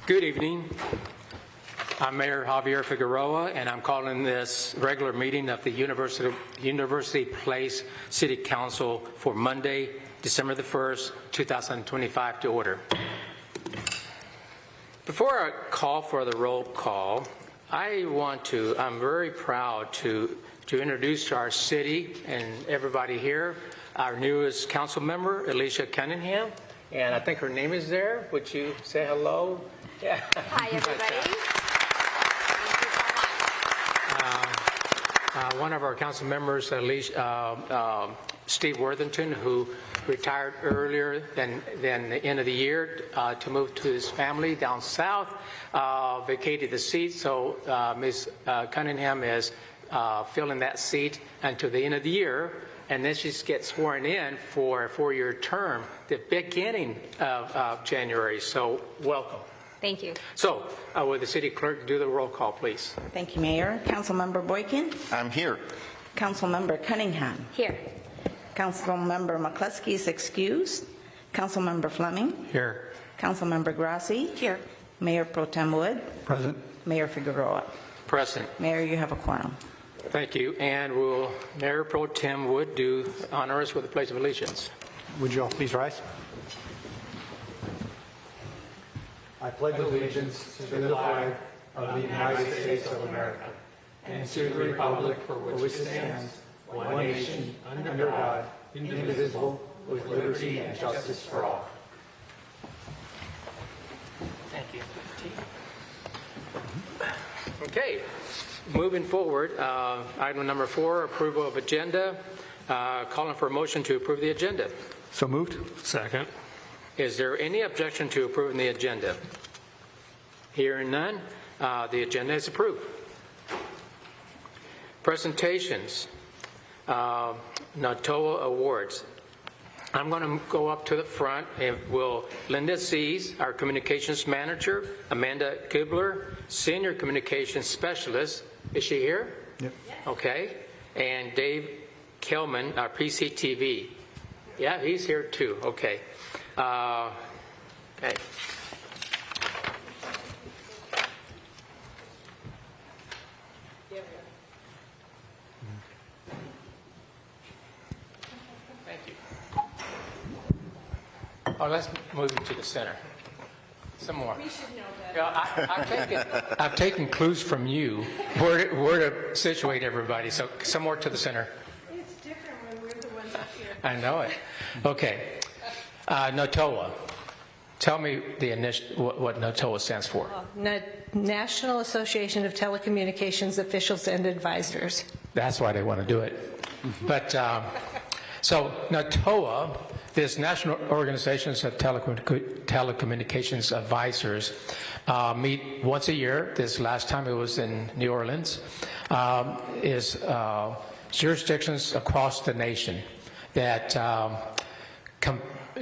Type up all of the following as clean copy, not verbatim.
Good evening. I'm Mayor Javier Figueroa, and I'm calling this regular meeting of the University Place City Council for Monday, December the 1st, 2025 to order. Before I call for the roll call, I'm very proud to introduce to our city and everybody here our newest council member, Alicia Cunningham, and I think her name is there. Would you say hello? Yeah. Hi, everybody. One of our council members, Steve Worthington, who retired earlier than the end of the year to move to his family down south, vacated the seat. So Ms. Cunningham is filling that seat until the end of the year, and then she gets sworn in for a 4-year term, the beginning of January. So welcome. Thank you. So, would the city clerk do the roll call, please? Thank you, Mayor. Councilmember Boykin? I'm here. Councilmember Cunningham? Here. Councilmember McCluskey is excused. Councilmember Fleming? Here. Councilmember Grassi? Here. Mayor Pro Tem Wood? Present. Mayor Figueroa? Present. Mayor, you have a quorum. Thank you. And will Mayor Pro Tem Wood honor us with the Pledge of Allegiance? Would you all please rise? I pledge allegiance to the flag of the United States of America and to the republic for which it stands, one nation, under God, indivisible, with liberty and justice for all. Thank you. Okay. Moving forward, item number 4, approval of agenda. Calling for a motion to approve the agenda. So moved. Second. Is there any objection to approving the agenda? Hearing none, the agenda is approved. Presentations, NATOA Awards. I'm going to go up to the front and Linda Sees, our communications manager, Amanda Kibler, senior communications specialist. Is she here? Yep. Okay. And Dave Kelman, our PCTV. Yeah, he's here too. Okay. Okay. Thank you. Oh, let's move it to the center. Some more. We should know that. I've taken clues from you where to situate everybody. So some more to the center. It's different when we're the ones up here. I know it. Okay. NATOA. Tell me what NATOA stands for. National Association of Telecommunications Officials and Advisors. That's why they want to do it. But so NATOA, this National Organizations of Telecommunications Advisors, meet once a year. This last time it was in New Orleans. Is jurisdictions across the nation that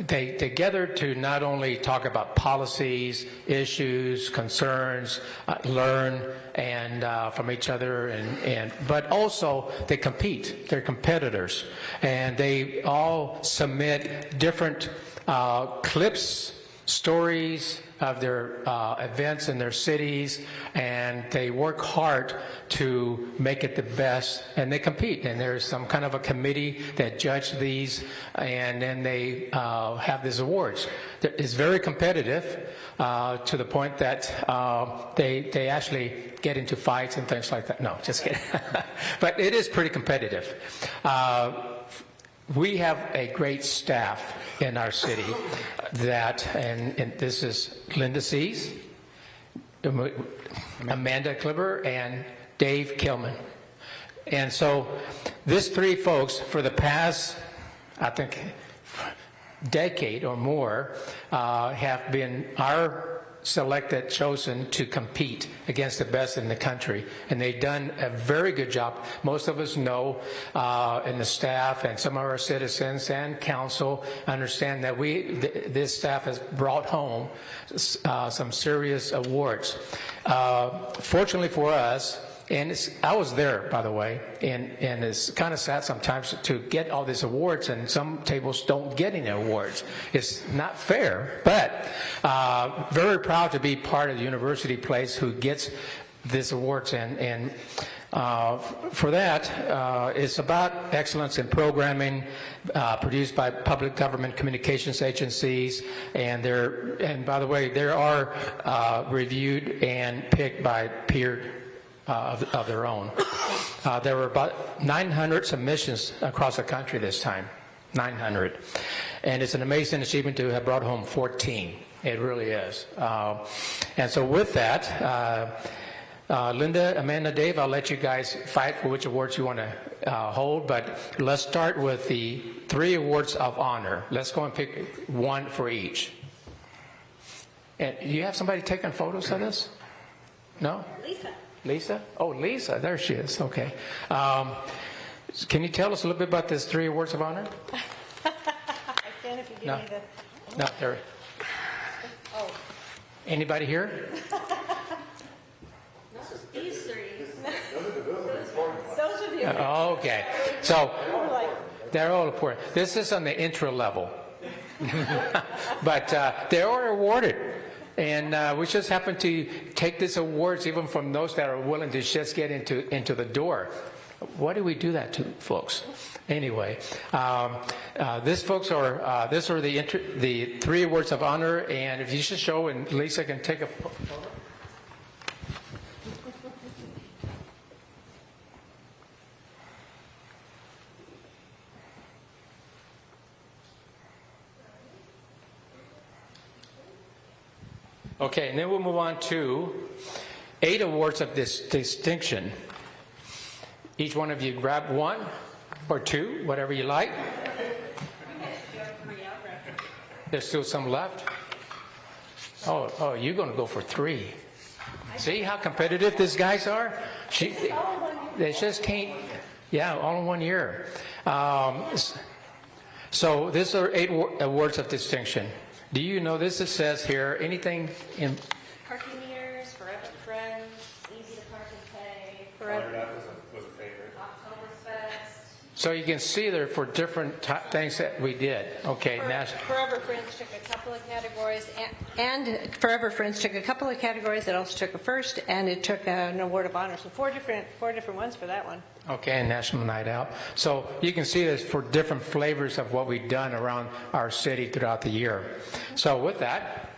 they gather to not only talk about policies, issues, concerns, learn and from each other, but also they compete. They're competitors, and they all submit different clips, stories of their events in their cities, and they work hard to make it the best, and they compete, and there's some kind of a committee that judge these, and then they have these awards. It's very competitive to the point that they actually get into fights and things like that. No, just kidding. But it is pretty competitive. We have a great staff in our city and this is Linda Sees, Amanda Kliber, and Dave Kilman. And so these three folks, for the past, I think, decade or more, have been chosen to compete against the best in the country. And they've done a very good job. Most of us know in the staff and some of our citizens and council understand that this staff has brought home some serious awards. Fortunately for us, And I was there, by the way, and it's kind of sad sometimes to get all these awards, and some tables don't get any awards. It's not fair, but very proud to be part of the University Place who gets these awards, and for that, it's about excellence in programming produced by public government communications agencies, and by the way, they are reviewed and picked by peer of their own. There were about 900 submissions across the country this time, 900. And it's an amazing achievement to have brought home 14. It really is. And so with that, Linda, Amanda, Dave, I'll let you guys fight for which awards you want to hold, but let's start with the 3 awards of honor. Let's go and pick one for each. And do you have somebody taking photos of this? No? Lisa? Oh, Lisa, there she is. Okay. Can you tell us a little bit about these 3 awards of honor? I can if you give No. me the... No, there. Oh. Anybody here? These 3. Those are the... Okay. So they're all important. This is on the intro level. But they are awarded. And we just happen to take these awards even from those that are willing to just get into the door. Why do we do that to folks? Anyway, these folks are these are the 3 awards of honor, and if you should show, and Lisa can take a photo. Okay, and then we'll move on to 8 awards of this distinction. Each one of you grab 1 or 2, whatever you like. There's still some left. Oh, you're going to go for 3. See how competitive these guys are? They just can't. Yeah, all in 1 year. So these are 8 awards of distinction. Do you know this? It says here anything in Parking meters, Forever Friends, Easy to Park and Pay, Forever was a favorite. Oktoberfest. So you can see there for different things that we did. Okay, Forever Friends took a couple of categories, and Forever Friends took a couple of categories. It also took a first, and it took an award of honor. So four different ones for that one. Okay, and National Night Out. So you can see this for different flavors of what we've done around our city throughout the year. So with that.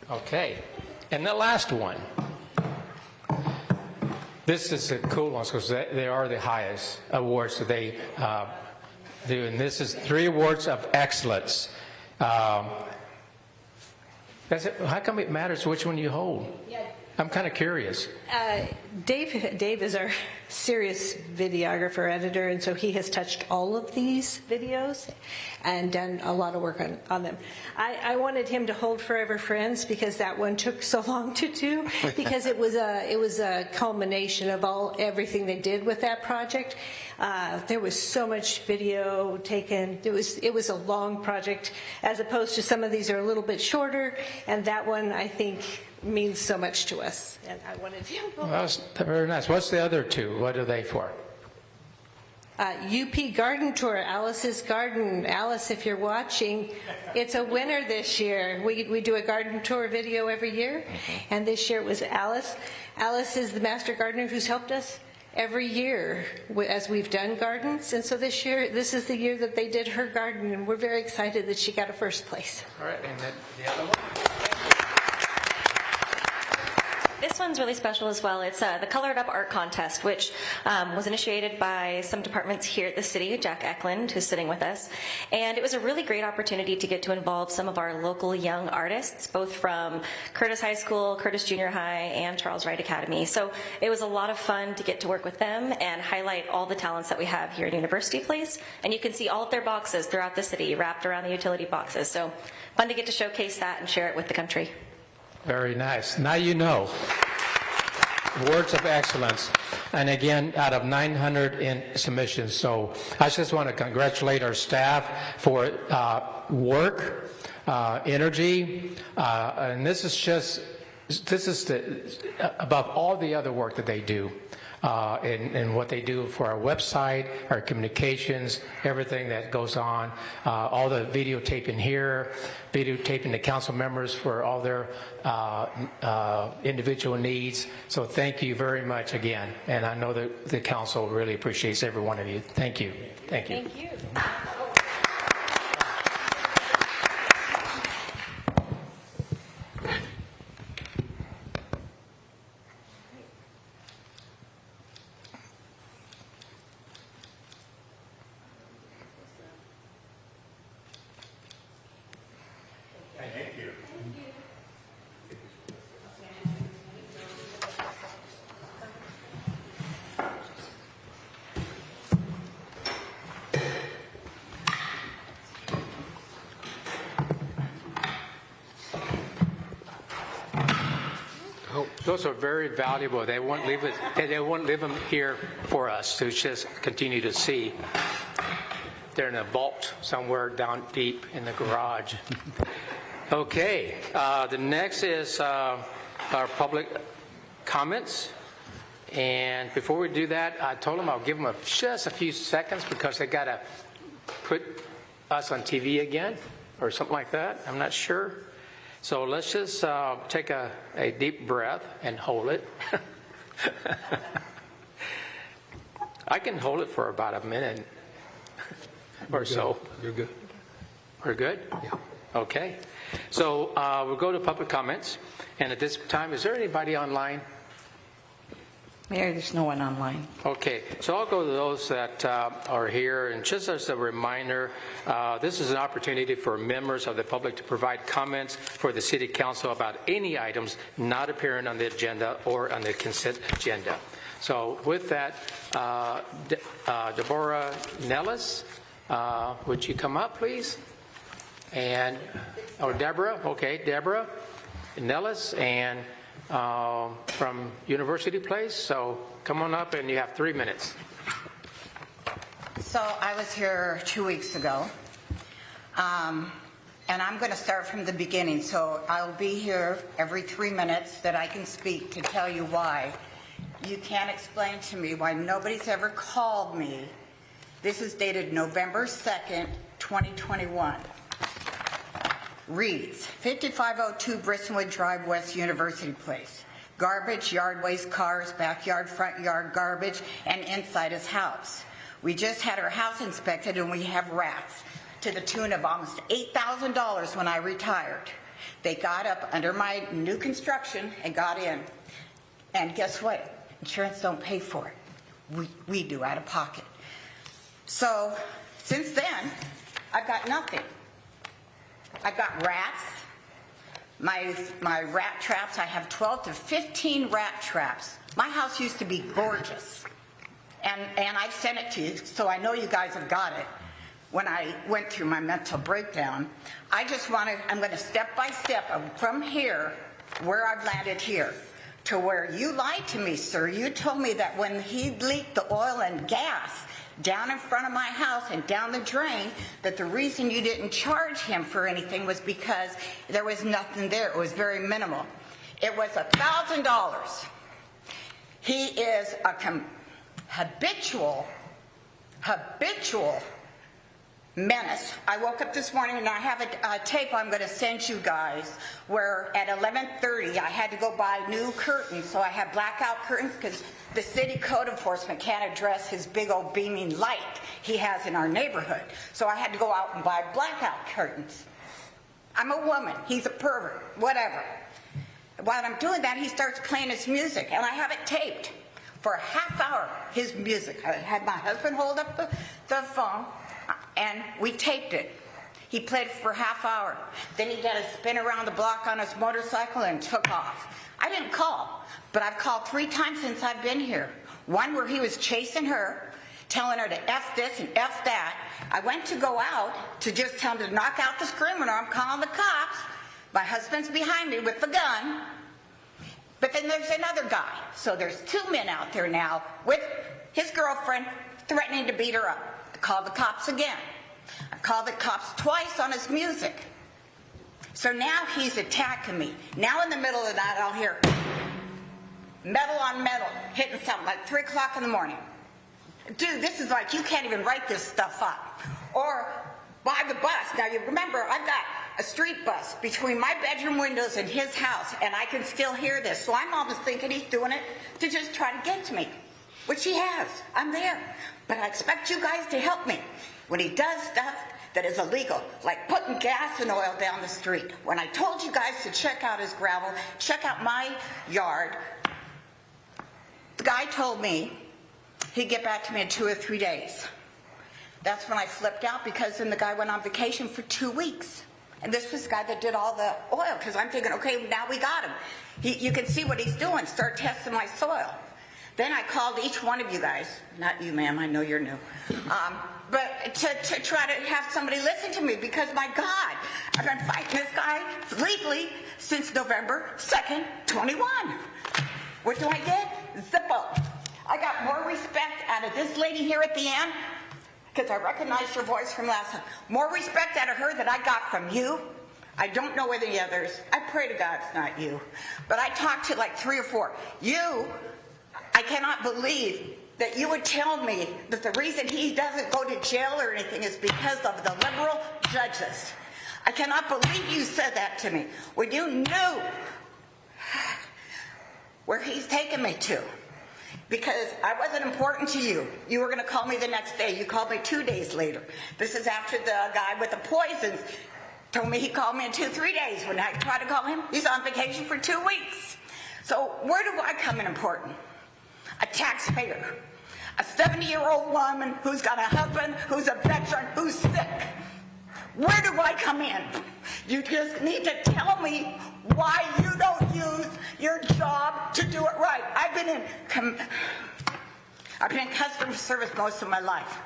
Okay, and the last one. This is a cool one because they are the highest awards that they do, and this is 3 awards of excellence. That's it. How come it matters which one you hold? I'm kind of curious. Dave is our serious videographer, editor, and so he has touched all of these videos and done a lot of work on them. I wanted him to hold Forever Friends because that one took so long to do, because it was a culmination of everything they did with that project. There was so much video taken. It was a long project, as opposed to some of these are a little bit shorter, and that one I think means so much to us, and I wanted to. Well, that's very nice. What's the other 2? What are they for? UP Garden Tour, Alice's Garden. Alice, if you're watching, it's a winner this year. We do a garden tour video every year, and this year it was Alice. Alice is the master gardener who's helped us every year as we've done gardens, and so this is the year that they did her garden, and we're very excited that she got a first place. All right, and then the other one? This one's really special as well. It's the Colored Up Art Contest, which was initiated by some departments here at the city, Jack Eklund, who's sitting with us. And it was a really great opportunity to get to involve some of our local young artists, both from Curtis High School, Curtis Junior High, and Charles Wright Academy. So it was a lot of fun to get to work with them and highlight all the talents that we have here at University Place. And you can see all of their boxes throughout the city, wrapped around the utility boxes. So fun to get to showcase that and share it with the country. Very nice. Now you know. words of excellence. And again, out of 900 submissions. So I just want to congratulate our staff for work, energy, and this is above all the other work that they do. And what they do for our website, our communications, everything that goes on, all the videotaping here, videotaping the council members for all their individual needs. So thank you very much again. And I know that the council really appreciates every one of you. Thank you. Thank you. Thank you. Those are very valuable. They won't leave it. They won't leave them here for us to just continue to see. They're in a vault somewhere down deep in the garage. Okay. The next is our public comments. And before we do that, I told them I'll give them just a few seconds because they got to put us on TV again or something like that. I'm not sure. So let's just take a deep breath and hold it. I can hold it for about a minute or so. You're good. We're good? Yeah. Okay. So we'll go to public comments. And at this time, is there anybody online? Mayor, there's no one online. Okay, so I'll go to those that are here. And just as a reminder, this is an opportunity for members of the public to provide comments for the City Council about any items not appearing on the agenda or on the consent agenda. So with that, Deborah Nellis, would you come up, please? And, Deborah, okay, Deborah Nellis, and from University Place. So come on up, and you have 3 minutes. So I was here 2 weeks ago, and I'm going to start from the beginning. So I'll be here every 3 minutes that I can speak to tell you why. You can't explain to me why nobody's ever called me. This is dated November 2nd, 2021. Reads, 5502 Bristolwood Drive, West University Place. Garbage, yard waste, cars, backyard, front yard, garbage, and inside his house. We just had our house inspected and we have rats to the tune of almost $8,000 when I retired. They got up under my new construction and got in. And guess what? Insurance don't pay for it. We do out of pocket. So since then, I've got nothing. I've got rats. My rat traps, I have 12 to 15 rat traps. My house used to be gorgeous. And I've sent it to you, so I know you guys have got it. When I went through my mental breakdown, I'm going to step by step from here, where I've landed here, to where you lied to me, sir. You told me that when he leaked the oil and gas down in front of my house and down the drain, that the reason you didn't charge him for anything was because there was nothing there. It was very minimal. It was $1,000. He is a habitual menace. I woke up this morning and I have a tape I'm going to send you guys where at 11:30 I had to go buy new curtains. So I have blackout curtains because the city code enforcement can't address his big old beaming light he has in our neighborhood. So I had to go out and buy blackout curtains. I'm a woman. He's a pervert. Whatever. While I'm doing that, he starts playing his music, and I have it taped for a half hour, his music. I had my husband hold up the phone, and we taped it. He played for a half hour. Then he did a spin around the block on his motorcycle and took off. I didn't call, but I've called 3 times since I've been here. One where he was chasing her, telling her to F this and F that. I went to go out to just tell him to knock out the screamer, or I'm calling the cops. My husband's behind me with the gun. But then there's another guy. So there's 2 men out there now with his girlfriend threatening to beat her up. I called the cops again. I called the cops twice on his music. So now he's attacking me. Now in the middle of the night, I'll hear metal on metal hitting something like 3 o'clock in the morning. Dude, this is like, you can't even write this stuff up. Or by the bus. Now you remember, I've got a street bus between my bedroom windows and his house, and I can still hear this. So I'm almost thinking he's doing it to just try to get to me, which he has. I'm there. But I expect you guys to help me when he does stuff that is illegal, like putting gas and oil down the street. When I told you guys to check out his gravel, check out my yard, the guy told me he'd get back to me in 2 or 3 days. That's when I flipped out, because then the guy went on vacation for 2 weeks. And this was the guy that did all the oil, because I'm thinking, okay, now we got him. You can see what he's doing. Start testing my soil. Then I called each one of you guys, not you, ma'am, I know you're new, but to try to have somebody listen to me, because my God, I've been fighting this guy legally since November 2nd, 21. What do I get? Zippo. I got more respect out of this lady here at the end, because I recognized her voice from last time. More respect out of her than I got from you. I don't know whether the others, I pray to God it's not you, but I talked to like 3 or 4. You, I cannot believe that you would tell me that the reason he doesn't go to jail or anything is because of the liberal judges. I cannot believe you said that to me when you knew where he's taken me to. Because I wasn't important to you. You were going to call me the next day. You called me 2 days later. This is after the guy with the poisons told me he called me in 2 or 3 days. When I tried to call him, he's on vacation for 2 weeks. So where do I come in important? A taxpayer. A 70-year-old woman who's got a husband, who's a veteran, who's sick. Where do I come in? You just need to tell me why you don't use your job to do it right. I've been in customer service most of my life.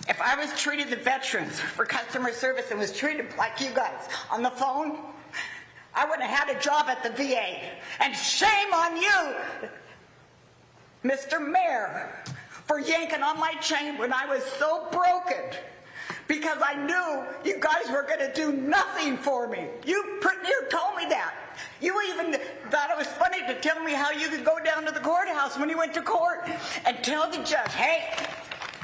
If I was treated the veterans for customer service and was treated like you guys on the phone, I wouldn't have had a job at the VA. And shame on you, Mr. Mayor, for yanking on my chain when I was so broken. Because I knew you guys were going to do nothing for me. You told me that. You even thought it was funny to tell me how you could go down to the courthouse when he went to court and tell the judge, hey,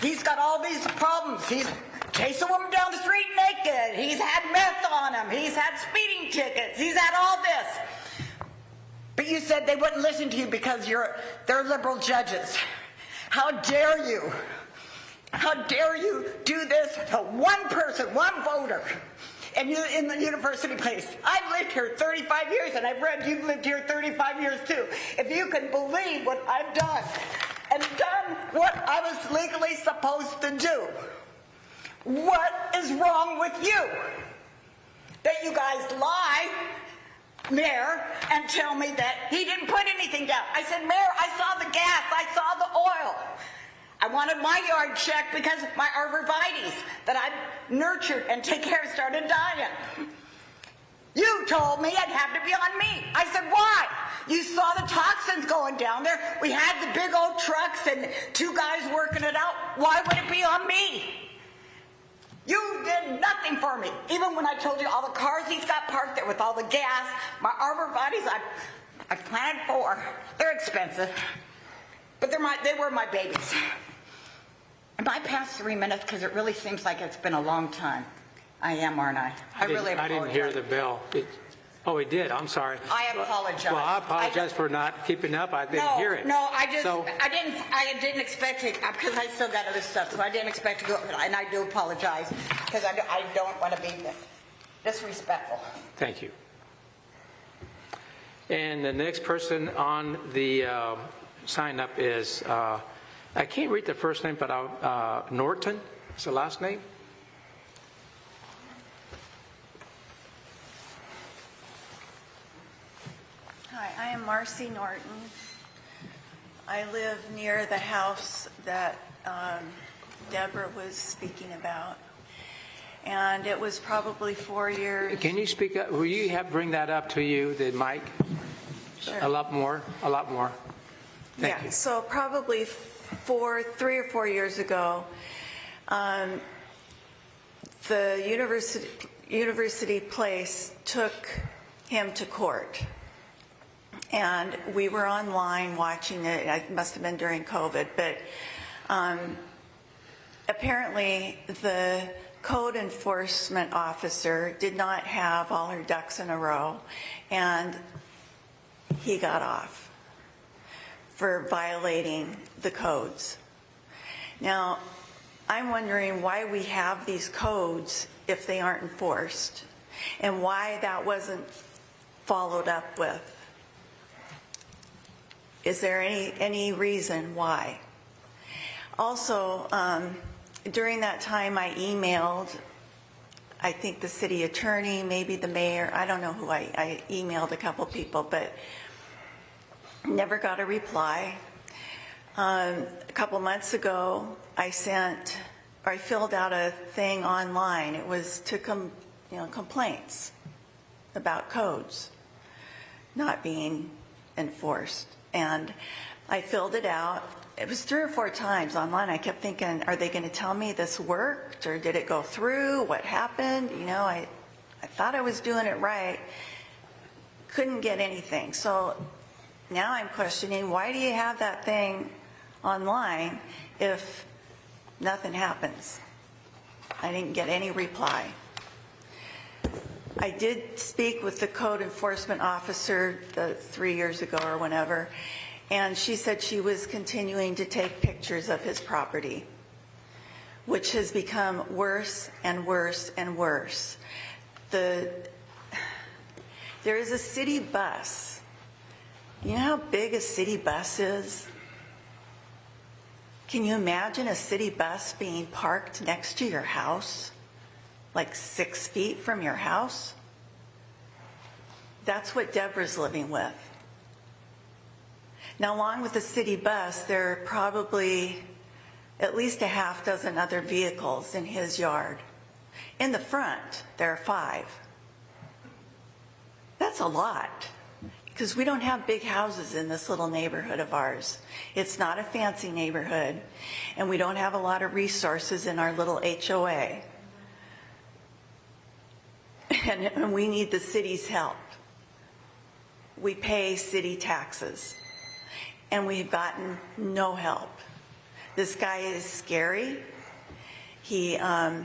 he's got all these problems. He's chasing women down the street naked. He's had meth on him. He's had speeding tickets. He's had all this. But you said they wouldn't listen to you because they're liberal judges. How dare you? How dare you do this to one person, one voter in the university place? I've lived here 35 years, and I've read you've lived here 35 years too. If you can believe what I've done, and done what I was legally supposed to do, what is wrong with you? That you guys lie, Mayor, and tell me that he didn't put anything down. I said, Mayor, I saw the gas, I saw the oil. I wanted my yard checked because my arborvitaes that I nurtured and take care of started dying. You told me it'd have to be on me. I said, why? You saw the toxins going down there. We had the big old trucks and 2 guys working it out. Why would it be on me? You did nothing for me. Even when I told you all the cars he's got parked there with all the gas, my arborvitaes I planted for. They're expensive, but they were my babies. Am I past 3 minutes? Because it really seems like it's been a long time. I am, aren't I? I really apologize. I didn't hear the bell. Oh, he did. I'm sorry. I apologize. Well, I apologize for not keeping up. I didn't hear it. No, I didn't expect it because I still got other stuff, so I didn't expect to go, and I do apologize because I don't want to be disrespectful. Thank you. And the next person on the sign up is, I can't read the first name, but Norton is the last name. Hi, I am Marcy Norton. I live near the house that Deborah was speaking about. And it was probably 4 years. Can you speak up? Will you bring that up to you, the mic? A lot more, a lot more. Thank Yeah, you. so probably 3 or 4 years ago, the University Place took him to court. And we were online watching it. It must have been during COVID, but apparently the code enforcement officer did not have all her ducks in a row, and he got off for violating the codes. Now, I'm wondering why we have these codes if they aren't enforced, and why that wasn't followed up with. Is there any reason why? Also, during that time I emailed, I think the city attorney, maybe the mayor, I don't know who I emailed a couple people, but never got a reply. A couple months ago, I filled out a thing online. It was to complaints about codes not being enforced. And I filled it out. It was 3 or 4 times online. I kept thinking, are they going to tell me this worked, or did it go through? What happened? I thought I was doing it right. Couldn't get anything. So now I'm questioning, why do you have that thing online if nothing happens? I didn't get any reply. I did speak with the code enforcement officer 3 years ago or whenever, and she said she was continuing to take pictures of his property, which has become worse and worse and worse. There is a city bus. You know how big a city bus is? Can you imagine a city bus being parked next to your house? Like 6 feet from your house? That's what Deborah's living with. Now, along with the city bus, there are probably at least a half dozen other vehicles in his yard. In the front, there are 5. That's a lot, because we don't have big houses in this little neighborhood of ours. It's not a fancy neighborhood, and we don't have a lot of resources in our little HOA. And we need the city's help. We pay city taxes, and we've gotten no help. This guy is scary. I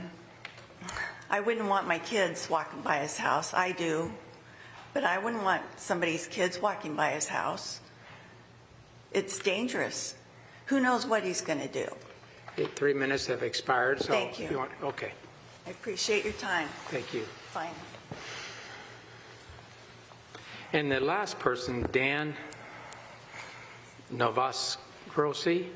wouldn't want my kids walking by his house. I do, but I wouldn't want somebody's kids walking by his house. It's dangerous. Who knows what he's going to do? 3 minutes have expired, so. Thank you. Okay, I appreciate your time. thank you. Fine. And the last person, Dan Novosgrossi.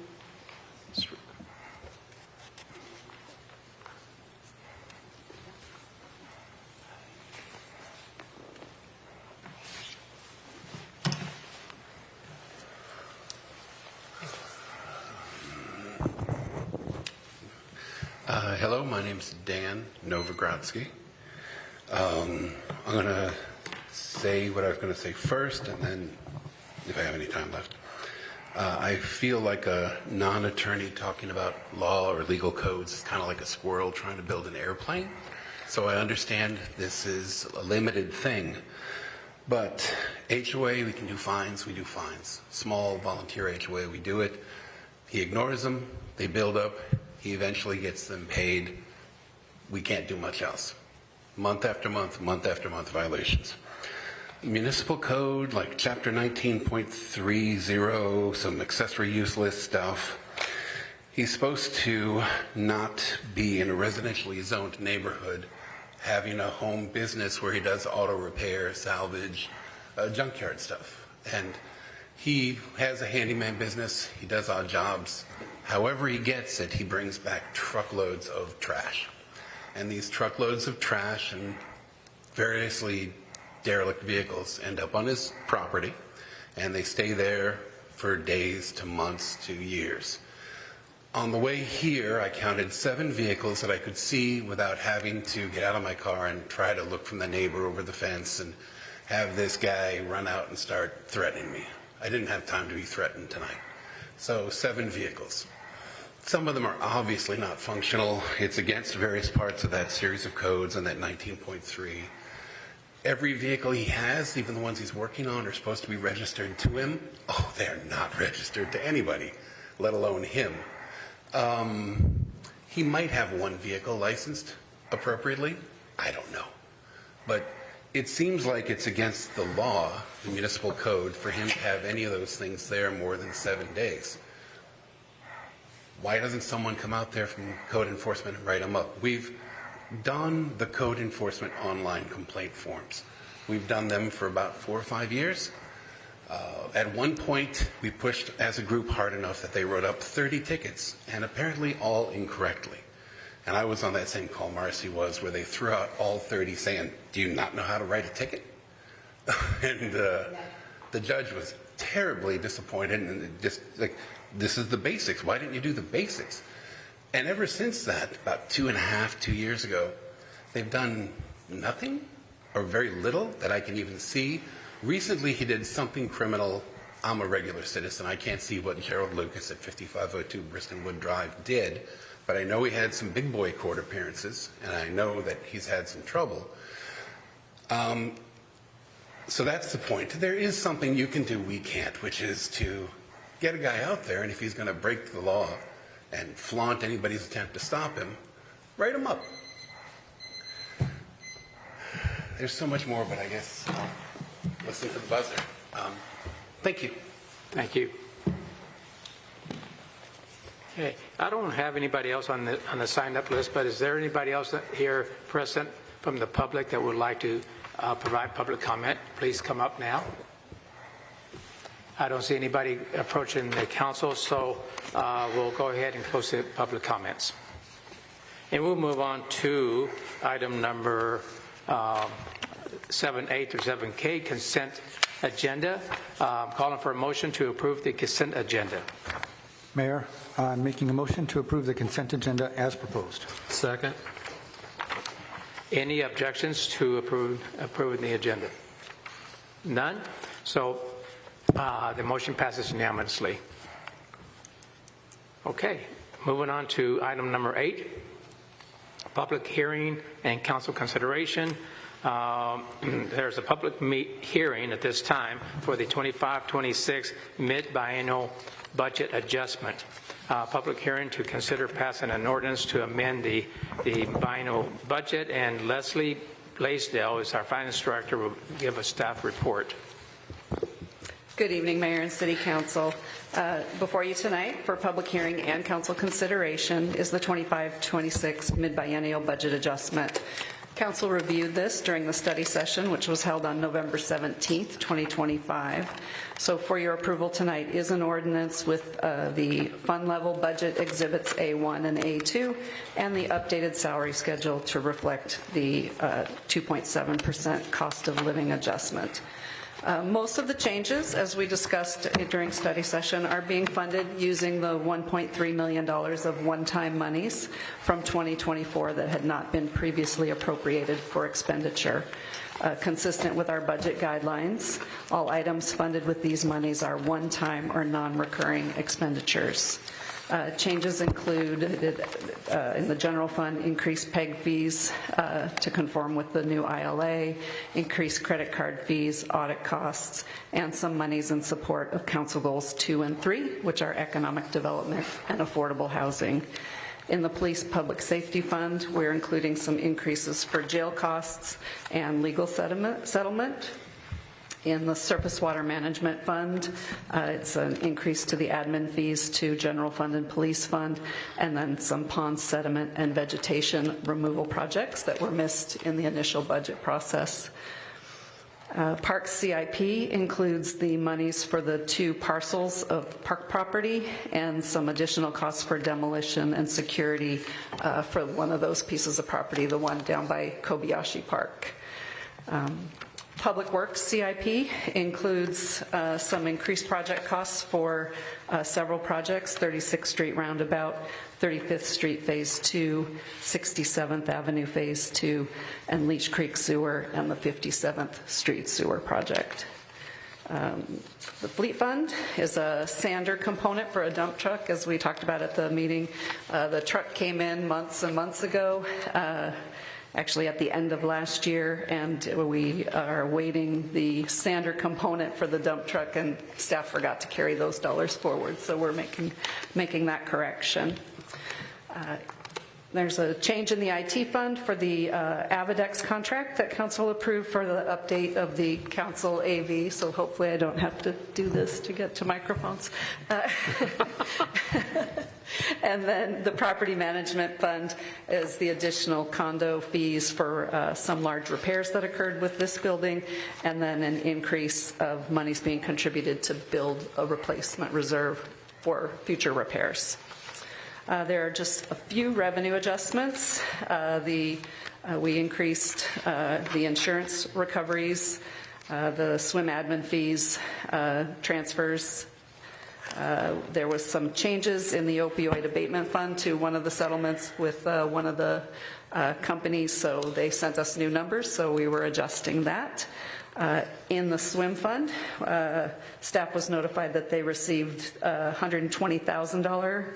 Hello, my name's Dan Novogradsky. I'm going to say what I was going to say first, and then if I have any time left. I feel like a non-attorney talking about law or legal codes is kind of like a squirrel trying to build an airplane. So I understand this is a limited thing, but HOA, we can do fines, we do fines. Small volunteer HOA, we do it. He ignores them, they build up, he eventually gets them paid. We can't do much else. Month after month violations. Municipal code, like chapter 19.30, some accessory use list stuff. He's supposed to not be in a residentially zoned neighborhood, having a home business where he does auto repair, salvage, junkyard stuff. And he has a handyman business, he does odd jobs. However he gets it, he brings back truckloads of trash. And these truckloads of trash and variously derelict vehicles end up on his property, and they stay there for days to months to years. On the way here, I counted 7 vehicles that I could see without having to get out of my car and try to look from the neighbor over the fence and have this guy run out and start threatening me. I didn't have time to be threatened tonight. So 7 vehicles. Some of them are obviously not functional. It's against various parts of that series of codes and that 19.3. Every vehicle he has, even the ones he's working on, are supposed to be registered to him. Oh, they're not registered to anybody, let alone him. He might have 1 vehicle licensed appropriately. I don't know. But it seems like it's against the law, the municipal code, for him to have any of those things there more than 7 days. Why doesn't someone come out there from code enforcement and write them up? We've done the code enforcement online complaint forms. We've done them for about 4 or 5 years. At one point, we pushed as a group hard enough that they wrote up 30 tickets, and apparently all incorrectly. And I was on that same call Marcy was, where they threw out all 30 saying, "Do you not know how to write a ticket?" And the judge was terribly disappointed, and just like, this is the basics. Why didn't you do the basics? And ever since that, about 2 years ago, they've done nothing or very little that I can even see. Recently, he did something criminal. I'm a regular citizen. I can't see what Gerald Lucas at 5502 Bristonwood Drive did, but I know he had some big boy court appearances, and I know that he's had some trouble. So that's the point. There is something you can do we can't, which is to get a guy out there, and if he's going to break the law and flaunt anybody's attempt to stop him, write him up. There's so much more, but I guess listen to the buzzer. Thank you. Thank you. Okay, I don't have anybody else on the signed-up list, but is there anybody else here present from the public that would like to provide public comment? Please come up now. I don't see anybody approaching the council, so we'll go ahead and close the public comments. And we'll move on to item number 7A through 7K, consent agenda. Calling for a motion to approve the consent agenda. Mayor, I'm making a motion to approve the consent agenda as proposed. Second. Any objections to approving the agenda? None? So the motion passes unanimously. Okay, moving on to item number 8, public hearing and council consideration. There's a public hearing at this time for the 25-26 mid-biennial budget adjustment. Public hearing to consider passing an ordinance to amend the biennial budget, and Leslie Blaisdell is our finance director, will give a staff report. Good evening, Mayor and City Council. Before you tonight for public hearing and council consideration is the 25-26 mid-biennial budget adjustment. Council reviewed this during the study session, which was held on November 17th, 2025. So for your approval tonight is an ordinance with the fund level budget exhibits A1 and A2 and the updated salary schedule to reflect the 2.7% cost of living adjustment. Most of the changes, as we discussed during study session, are being funded using the $1.3 million of one-time monies from 2024 that had not been previously appropriated for expenditure. Consistent with our budget guidelines, all items funded with these monies are one-time or non-recurring expenditures. Changes include, in the general fund, increased PEG fees to conform with the new ILA, increased credit card fees, audit costs, and some monies in support of Council Goals 2 and 3, which are economic development and affordable housing. In the Police Public Safety Fund, we're including some increases for jail costs and legal settlement. In the Surface Water Management Fund, it's an increase to the admin fees to General Fund and Police Fund, and then some pond sediment and vegetation removal projects that were missed in the initial budget process. Parks CIP includes the monies for the 2 parcels of park property and some additional costs for demolition and security for one of those pieces of property, the one down by Kobayashi Park. Public Works CIP includes some increased project costs for several projects: 36th Street Roundabout, 35th Street Phase 2, 67th Avenue Phase 2, and Leech Creek Sewer, and the 57th Street Sewer Project. The Fleet Fund is a sander component for a dump truck, as we talked about at the meeting. The truck came in months and months ago, actually at the end of last year, and we are awaiting the sander component for the dump truck, and staff forgot to carry those dollars forward, so we're making that correction. There's a change in the IT fund for the Avadex contract that council approved for the update of the council AV, so hopefully I don't have to do this to get to microphones. And then the property management fund is the additional condo fees for some large repairs that occurred with this building, and then an increase of monies being contributed to build a replacement reserve for future repairs. There are just a few revenue adjustments. We increased the insurance recoveries, the swim admin fees, transfers. There was some changes in the opioid abatement fund to one of the settlements with one of the companies, so they sent us new numbers, so we were adjusting that. In the swim fund, staff was notified that they received $120,000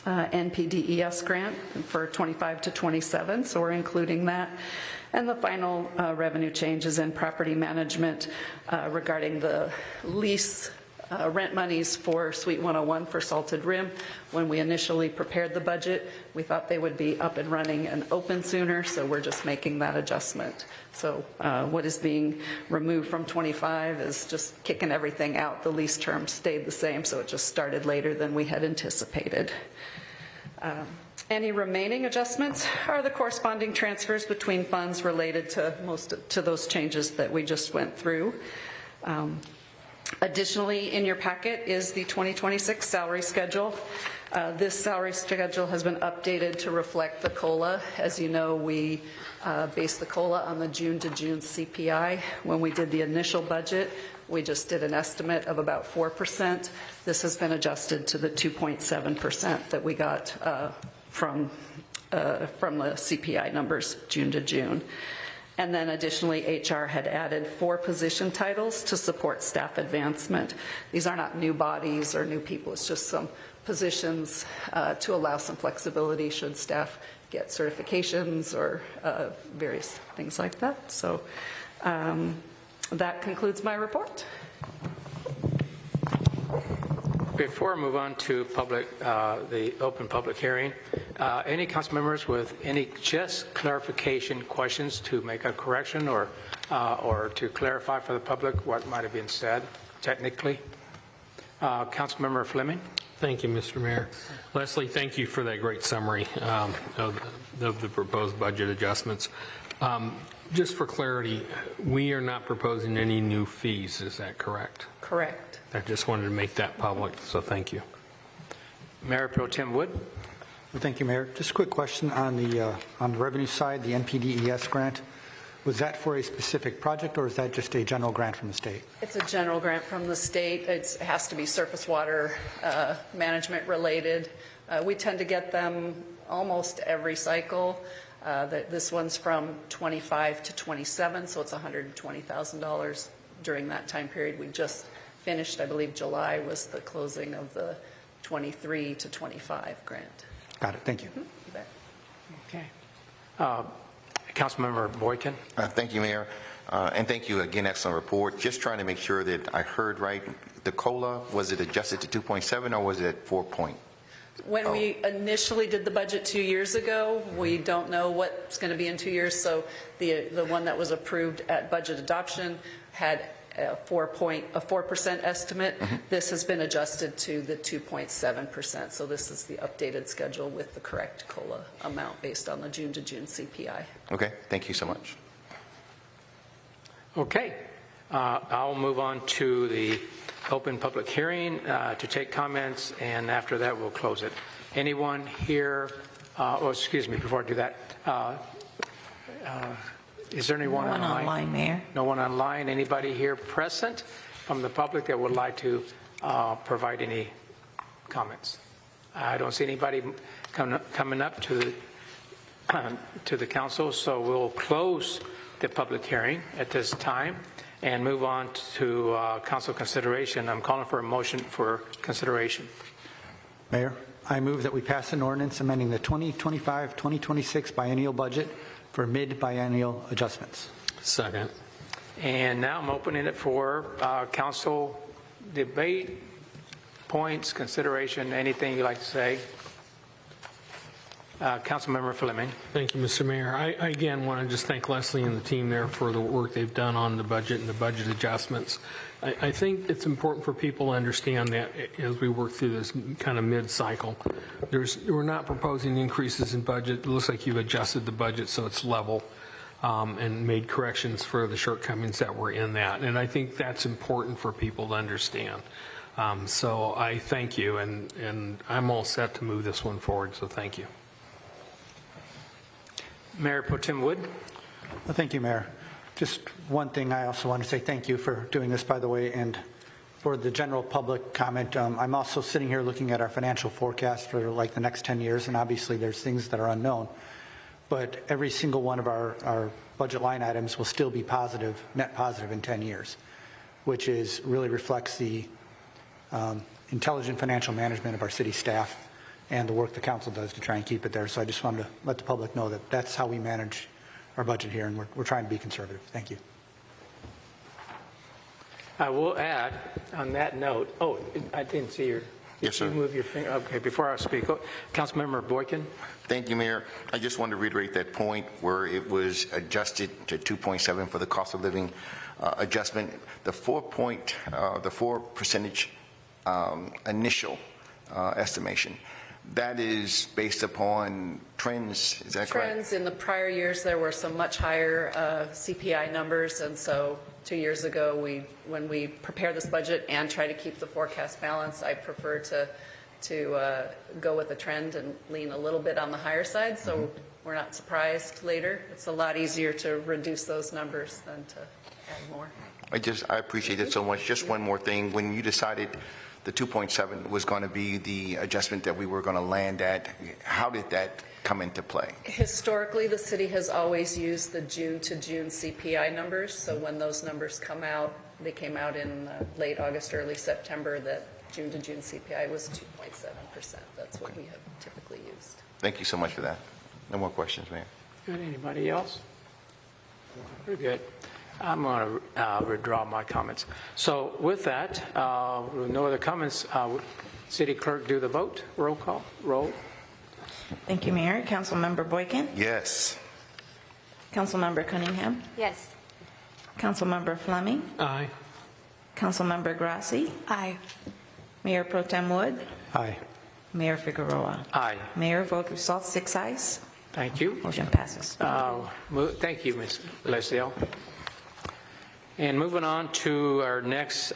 NPDES grant for 25 to 27, so we're including that. And the final revenue changes in property management regarding the lease rent monies for Suite 101 for Salted Rim. When we initially prepared the budget, we thought they would be up and running and open sooner, so we're just making that adjustment. So what is being removed from 25 is just kicking everything out. The lease term stayed the same, so it just started later than we had anticipated. Any remaining adjustments are the corresponding transfers between funds related to those changes that we just went through. Additionally, in your packet is the 2026 salary schedule. This salary schedule has been updated to reflect the COLA. As you know, we base the COLA on the June to June CPI. When we did the initial budget, we just did an estimate of about 4%. This has been adjusted to the 2.7% that we got from the CPI numbers June to June. And then additionally, HR had added 4 position titles to support staff advancement. These are not new bodies or new people, it's just some positions to allow some flexibility should staff get certifications or various things like that. So that concludes my report. Before I move on to the open public hearing, any council members with any just clarification questions to make a correction or to clarify for the public what might have been said technically? Councilmember Fleming. Thank you, Mr. Mayor. Leslie, thank you for that great summary of the proposed budget adjustments. Just for clarity, we are not proposing any new fees, is that correct? Correct. I just wanted to make that public, so thank you. Mayor Pro Tem Wood. Well, thank you, Mayor. Just a quick question on the revenue side, the NPDES grant. Was that for a specific project, or is that just a general grant from the state? It's a general grant from the state. It has to be surface water management related. We tend to get them almost every cycle. This one's from 25 to 27, so it's $120,000 during that time period. We just finished, I believe July was the closing of the 23 to 25 grant. Got it. Thank you. You bet. Okay. Councilmember Boykin. Thank you, Mayor. And thank you again, excellent report. Just trying to make sure that I heard right. The COLA, was it adjusted to 2.7 or was it at 4 point? When we initially did the budget 2 years ago, we don't know what's going to be in 2 years, so the one that was approved at budget adoption had a 4% estimate. Mm-hmm. This has been adjusted to the 2.7%, so this is the updated schedule with the correct COLA amount based on the June to June CPI. Okay, thank you so much. Okay, I'll move on to the open public hearing to take comments, and after that we'll close it. Anyone here, excuse me, before I do that, Is there anyone No one online? online, Mayor. No one online? Anybody here present from the public that would like to provide any comments? I don't see anybody coming up to the council, so we'll close the public hearing at this time and move on to council consideration. I'm calling for a motion for consideration. Mayor, I move that we pass an ordinance amending the 2025-2026 biennial budget for mid-biennial adjustments. Second. And now I'm opening it for council debate, points, consideration, anything you'd like to say. Councilmember Fleming. Thank you, Mr. Mayor. I again want to just thank Leslie and the team there for the work they've done on the budget and the budget adjustments. I think it's important for people to understand that as we work through this kind of mid-cycle, we're not proposing increases in budget. It looks like you've adjusted the budget so it's level and made corrections for the shortcomings that were in that. And I think that's important for people to understand. So I thank you, and I'm all set to move this one forward, so thank you. Mayor Pro Tem Wood. Well, thank you, Mayor. Just one thing, I also want to say thank you for doing this, by the way, and for the general public comment. I'm also sitting here looking at our financial forecast for like the next 10 years, and obviously there's things that are unknown. But every single one of our budget line items will still be positive, net positive in 10 years, which really reflects the intelligent financial management of our city staff and the work the council does to try and keep it there. So I just wanted to let the public know that that's how we manage our budget here, and we're trying to be conservative. Thank you. I will add on that note, I didn't see your, Yes, sir. you move your finger? Okay, before I speak, Councilmember Boykin. Thank you, Mayor. I just wanted to reiterate that point where it was adjusted to 2.7 for the cost of living adjustment. The 4% initial estimation, that is based upon trends, is that correct? Trends in the prior years, there were some much higher CPI numbers, and so 2 years ago, when we prepare this budget and try to keep the forecast balance, I prefer to go with the trend and lean a little bit on the higher side, so we're not surprised later. It's a lot easier to reduce those numbers than to add more. I appreciate it so much. Just one more thing. When you decided the 2.7 was going to be the adjustment that we were going to land at, how did that come into play? Historically, the city has always used the June to June CPI numbers. So when those numbers come out, they came out in late August, early September, that June to June CPI was 2.7%. That's what we have typically used. Thank you so much for that. No more questions, Mayor. Good. Anybody else? Very good. I'm going to withdraw my comments. So with that, with no other comments, City Clerk, do the vote. Roll call. Roll. Thank you, Mayor. Councilmember Boykin? Yes. Councilmember Cunningham? Yes. Councilmember Fleming? Aye. Councilmember Grassi? Aye. Mayor Pro Tem Wood? Aye. Mayor Figueroa? Aye. Mayor, vote result 6 ayes. Thank you. Motion passes. Thank you, Ms. Leslie. And moving on to our next,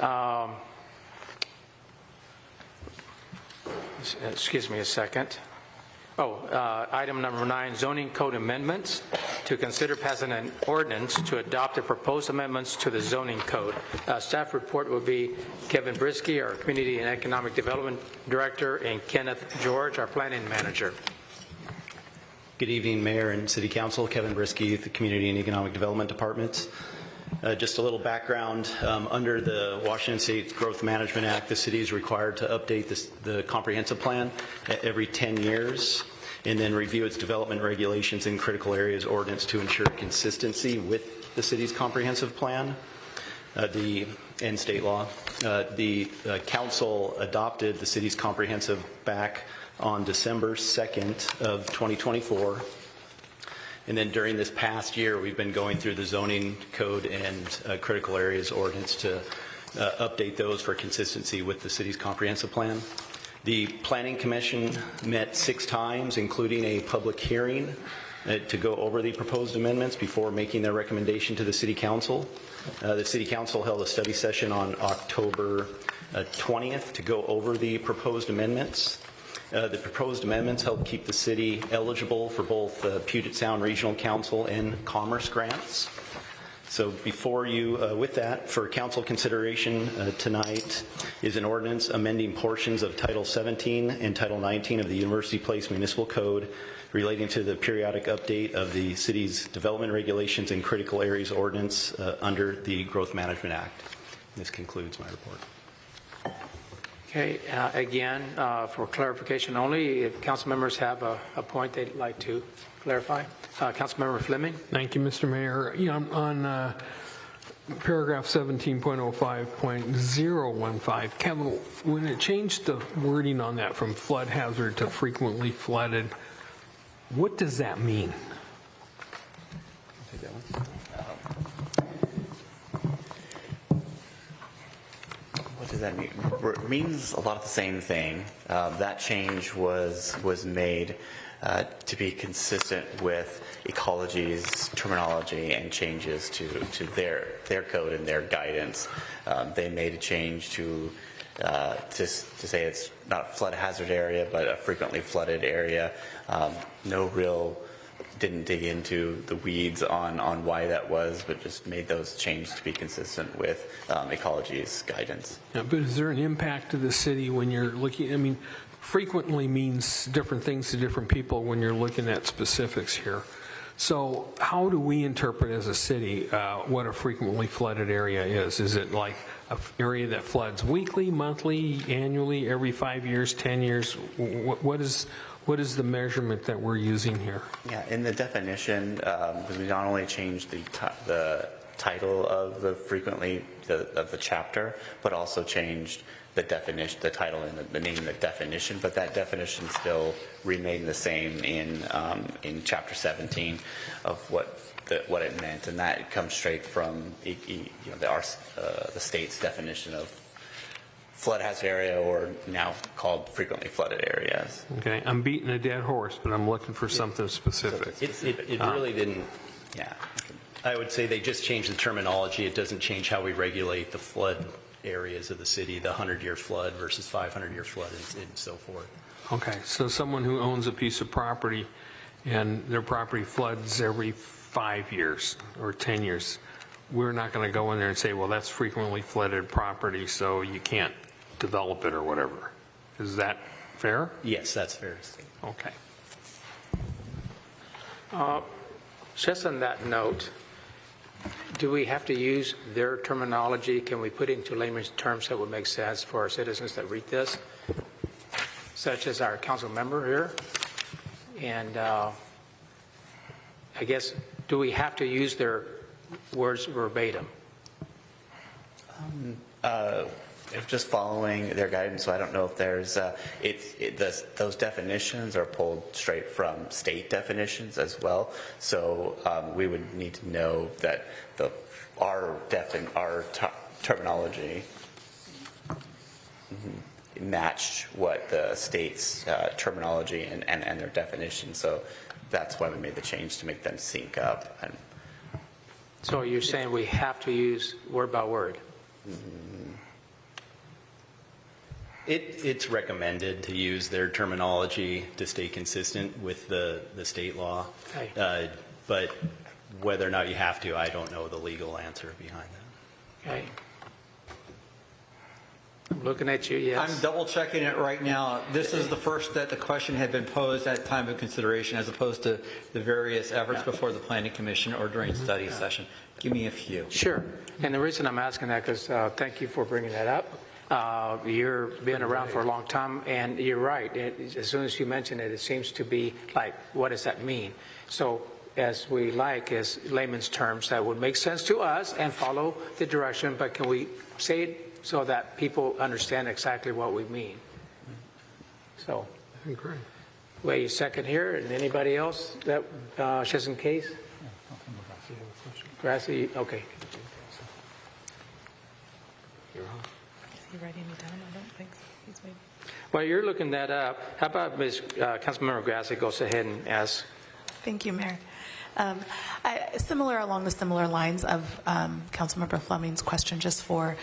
excuse me a second. Item number 9, zoning code amendments. To consider passing an ordinance to adopt the proposed amendments to the zoning code. Staff report will be Kevin Brisky, our Community and Economic Development Director, and Kenneth George, our Planning Manager. Good evening, Mayor and City Council. Kevin Brisky, the Community and Economic Development Departments. Just a little background. Under the Washington State Growth Management Act, the city is required to update the comprehensive plan every 10 years and then review its development regulations in critical areas ordinance to ensure consistency with the city's comprehensive plan and state law. The council adopted the city's comprehensive back on December 2nd of 2024. And then during this past year, we've been going through the zoning code and critical areas ordinance to update those for consistency with the city's comprehensive plan. The Planning Commission met 6 times, including a public hearing to go over the proposed amendments before making their recommendation to the City Council. The City Council held a study session on October 20th to go over the proposed amendments. The proposed amendments help keep the city eligible for both Puget Sound Regional Council and Commerce grants. So before you, with that, for council consideration tonight is an ordinance amending portions of Title 17 and Title 19 of the University Place Municipal Code relating to the periodic update of the city's development regulations and critical areas ordinance under the Growth Management Act. This concludes my report. Okay, again, for clarification only, if council members have a point they'd like to clarify. Councilmember Fleming. Thank you, Mr. Mayor. On paragraph 17.05.015, Kevin, when it changed the wording on that from flood hazard to frequently flooded, what does that mean? Take that one. What does that mean? It means a lot of the same thing. That change was made to be consistent with Ecology's terminology and changes to their code and their guidance. They made a change to say it's not a flood hazard area, but a frequently flooded area. Didn't dig into the weeds on why that was, but just made those changes to be consistent with Ecology's guidance. Yeah, but is there an impact to the city when you're looking? I mean, frequently means different things to different people when you're looking at specifics here. So how do we interpret as a city what a frequently flooded area is? Is it like an area that floods weekly, monthly, annually, every 5 years, 10 years? What is the measurement that we're using here? Yeah, in the definition, because we not only changed the title of the of the chapter, but also changed the definition, the title and the name of the definition. But that definition still remained the same in Chapter 17 of what it meant, and that comes straight from the state's definition of flood hazard area, or now called frequently flooded areas. Okay, I'm beating a dead horse, but I'm looking for something specific. It really didn't. Yeah, I would say they just changed the terminology. It doesn't change how we regulate the flood areas of the city, the 100-year flood versus 500-year flood, and so forth. Okay, so someone who owns a piece of property and their property floods every 5 years or 10 years, we're not going to go in there and say, well, that's frequently flooded property, so you can't develop it or whatever. Is that fair? Yes, that's fair to say. Okay. Just on that note, do we have to use their terminology? Can we put it into layman's terms that would make sense for our citizens that read this, such as our council member here? And I guess, do we have to use their words verbatim? If just following their guidance, so I don't know if there's those definitions are pulled straight from state definitions as well. So we would need to know that our terminology matched what the state's terminology and their definition. So that's why we made the change to make them sync up. So you're saying we have to use word by word? It's recommended to use their terminology to stay consistent with the state law. Okay. But whether or not you have to, I don't know the legal answer behind that. Okay. I'm looking at you, yes. I'm double checking it right now. This is the first that the question had been posed at time of consideration, as opposed to the various efforts before the Planning Commission or during study session. Give me a few. Sure. And the reason I'm asking that is thank you for bringing that up. You're been around for a long time, and you're right. As soon as you mention it, it seems to be like, what does that mean? So as we like, as layman's terms, that would make sense to us and follow the direction, but can we say it so that people understand exactly what we mean? So, great. Wait a second here, and anybody else that just in case? Grassy, okay. Is he writing it down? I don't think so. He's waiting. While you're looking that up, how about Ms. Councilmember Grassi goes ahead and asks? Thank you, Mayor. Along the similar lines of Councilmember Fleming's question, just for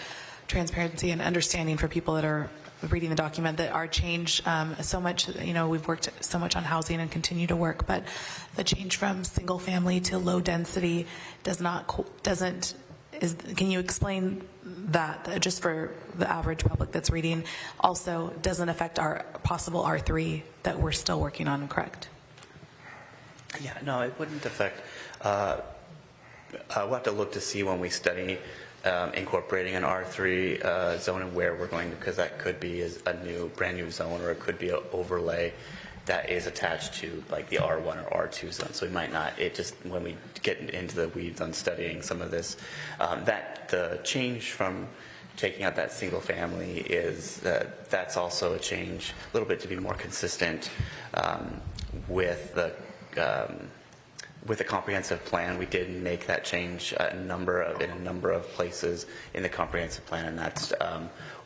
transparency and understanding for people that are reading the document that our change, so much, we've worked so much on housing and continue to work, but the change from single family to low density can you explain that just for the average public that's reading, also doesn't affect our possible R3 that we're still working on, correct? Yeah, no, it wouldn't affect. We'll have to look to see when we study incorporating an R3 zone and where we're going, because that could be a brand new zone, or it could be an overlay that is attached to like the R1 or R2 zone. So we might not, when we get into the weeds on studying some of this, that the change from taking out that single family is, that's also a change a little bit to be more consistent with the comprehensive plan. We did make that change in a number of places in the comprehensive plan, and that's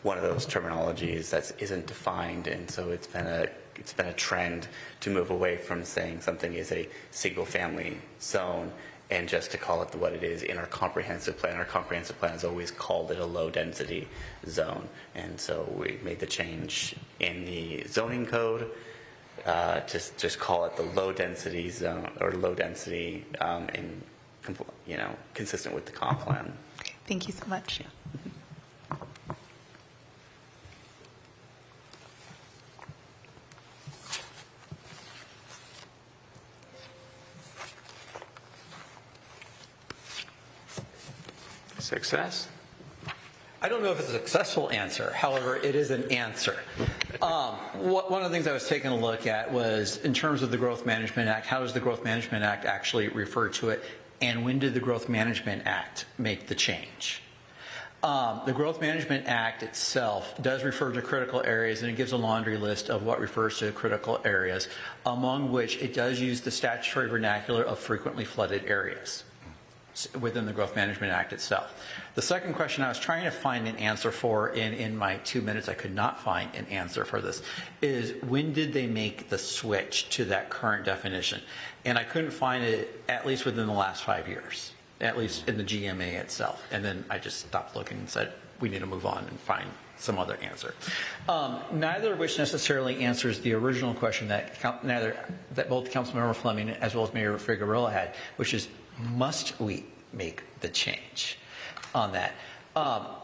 one of those terminologies that isn't defined, and so it's been a trend to move away from saying something is a single family zone and just to call it what it is in our comprehensive plan. Our comprehensive plan has always called it a low density zone, and so we made the change in the zoning code to just call it the low density zone, or low density consistent with the comp plan. Okay, thank you so much. Yeah. Success? I don't know if it's a successful answer. However, it is an answer. One of the things I was taking a look at was in terms of the Growth Management Act, how does the Growth Management Act actually refer to it, and when did the Growth Management Act make the change? The Growth Management Act itself does refer to critical areas, and it gives a laundry list of what refers to critical areas, among which it does use the statutory vernacular of frequently flooded areas within the Growth Management Act itself. The second question I was trying to find an answer for in my 2 minutes, I could not find an answer for this, is when did they make the switch to that current definition? And I couldn't find it, at least within the last 5 years, at least in the GMA itself. And then I just stopped looking and said, we need to move on and find some other answer. Neither of which necessarily answers the original question that both Councilmember Fleming as well as Mayor Figueroa had, which is, must we make the change on that?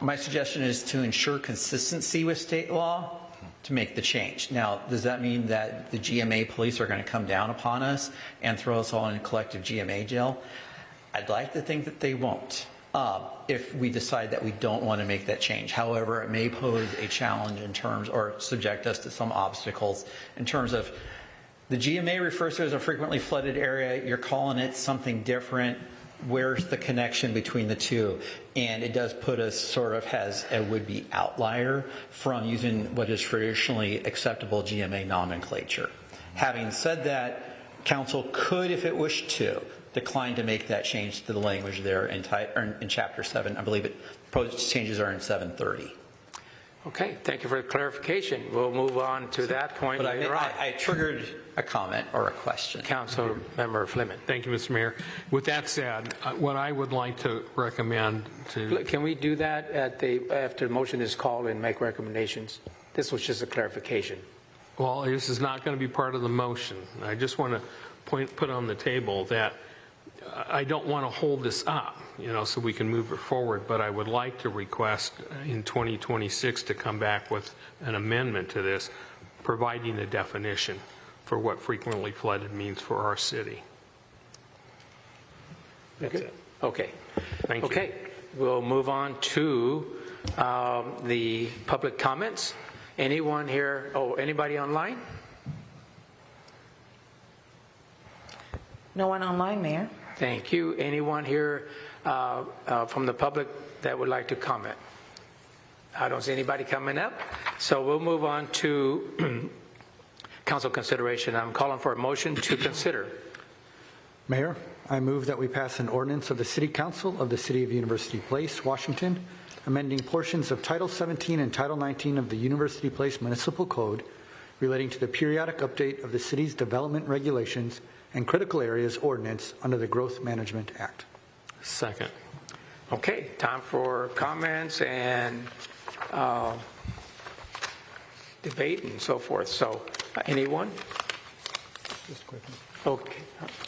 My suggestion is to ensure consistency with state law to make the change. Now, does that mean that the GMA police are going to come down upon us and throw us all in collective GMA jail? I'd like to think that they won't if we decide that we don't want to make that change. However, it may pose a challenge in terms, or subject us to some obstacles in terms of the GMA refers to it as a frequently flooded area. You're calling it something different. Where's the connection between the two? And it does put us sort of as a would-be outlier from using what is traditionally acceptable GMA nomenclature. Having said that, Council could, if it wished to, decline to make that change to the language there in Chapter 7. I believe proposed changes are in 730. Okay, thank you for the clarification. We'll move on to that point But later on. I triggered a comment or a question. Council Member Fleming. Thank you, Mr. Mayor. With that said, what I would like to recommend to... Can we do that after the motion is called and make recommendations? This was just a clarification. Well, this is not going to be part of the motion. I just want to put on the table that I don't want to hold this up, so we can move it forward, but I would like to request in 2026 to come back with an amendment to this, providing a definition for what frequently flooded means for our city. That's it. Okay. Thank you. Okay, we'll move on to the public comments. Anyone here, anybody online? No one online, Mayor. Thank you. Anyone here from the public that would like to comment? I don't see anybody coming up. So we'll move on to council consideration. I'm calling for a motion to consider. Mayor, I move that we pass an ordinance of the City Council of the City of University Place, Washington, amending portions of Title 17 and Title 19 of the University Place Municipal Code relating to the periodic update of the city's development regulations and critical areas ordinance under the Growth Management Act. Second. Okay, time for comments and debate and so forth. So, anyone? Just quick. Okay.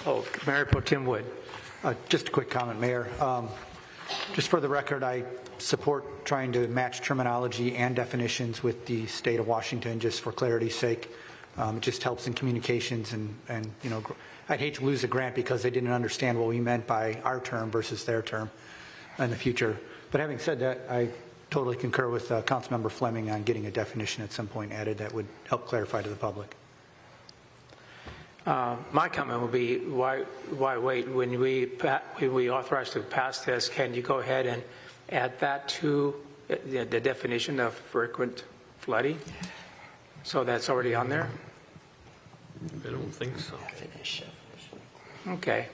Oh, Mayor Pro Tem Wood. Just a quick comment, Mayor. Just for the record, I support trying to match terminology and definitions with the state of Washington, just for clarity's sake. It just helps in communications, and you know, I'd hate to lose a grant because they didn't understand what we meant by our term versus their term in the future. But having said that, I totally concur with Councilmember Fleming on getting a definition at some point added that would help clarify to the public. My comment would be, why wait? When we authorize to pass this, can you go ahead and add that to the definition of frequent flooding? So that's already on there? I don't think so. Okay.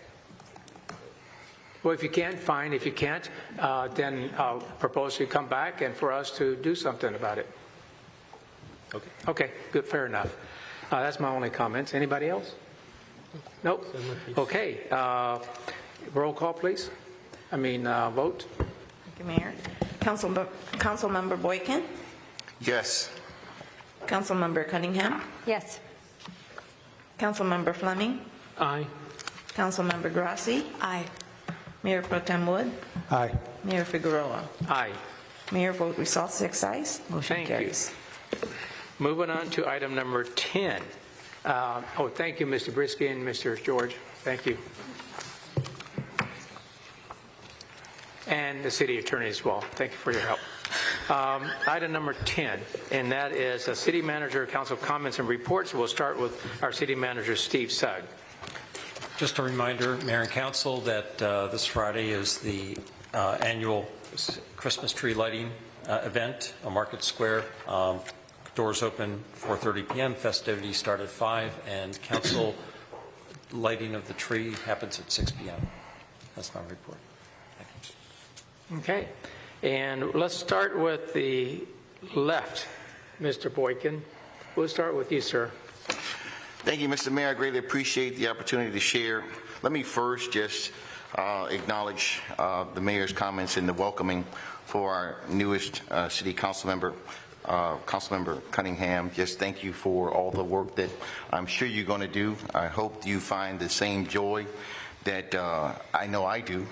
Well, if you can, fine. If you can't, then I'll propose you come back and for us to do something about it. Okay. Okay, good, fair enough. That's my only comments. Anybody else? Nope. Okay. Roll call, please. Vote. Thank you, Mayor. Councilmember Boykin? Yes. Councilmember Cunningham? Yes. Councilmember Fleming? Aye. Councilmember Grassi? Aye. Mayor Pro Tem Wood? Aye. Mayor Figueroa? Aye. Mayor vote result 6 ayes. Motion Thank carries. you. Moving on to item number 10. Thank you, Mr. Brisky and Mr. George. Thank you. And the city attorney as well. Thank you for your help. Item number 10, and that is city manager council comments and reports. We'll start with our city manager, Steve Sugg. Just a reminder, Mayor and Council, that this Friday is the annual Christmas tree lighting event on Market Square. Doors open 4:30 p.m., festivities start at 5, and council lighting of the tree happens at 6 p.m. That's my report. Thank you. Okay, and let's start with the left, Mr. Boykin. We'll start with you, sir. Thank you, Mr. Mayor. I greatly appreciate the opportunity to share. Let me first just acknowledge the mayor's comments and the welcoming for our newest city council member, Councilmember Cunningham. Just thank you for all the work that I'm sure you're going to do. I hope you find the same joy that I know I do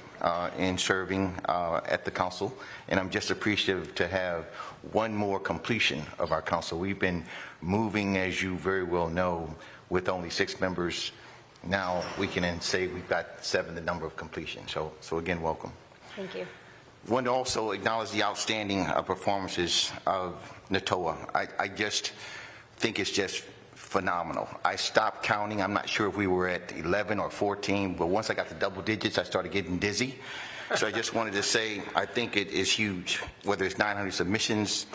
in serving at the council, and I'm just appreciative to have one more completion of our council. We've been moving, as you very well know, with only 6 members. Now we can then say we've got 7, the number of completion. So again, welcome. Thank you. I want to also acknowledge the outstanding performances of NATOA. I just think it's just phenomenal. I stopped counting. I'm not sure if we were at 11 or 14, but once I got to double digits, I started getting dizzy. So I just wanted to say I think it is huge, whether it's 900 submissions,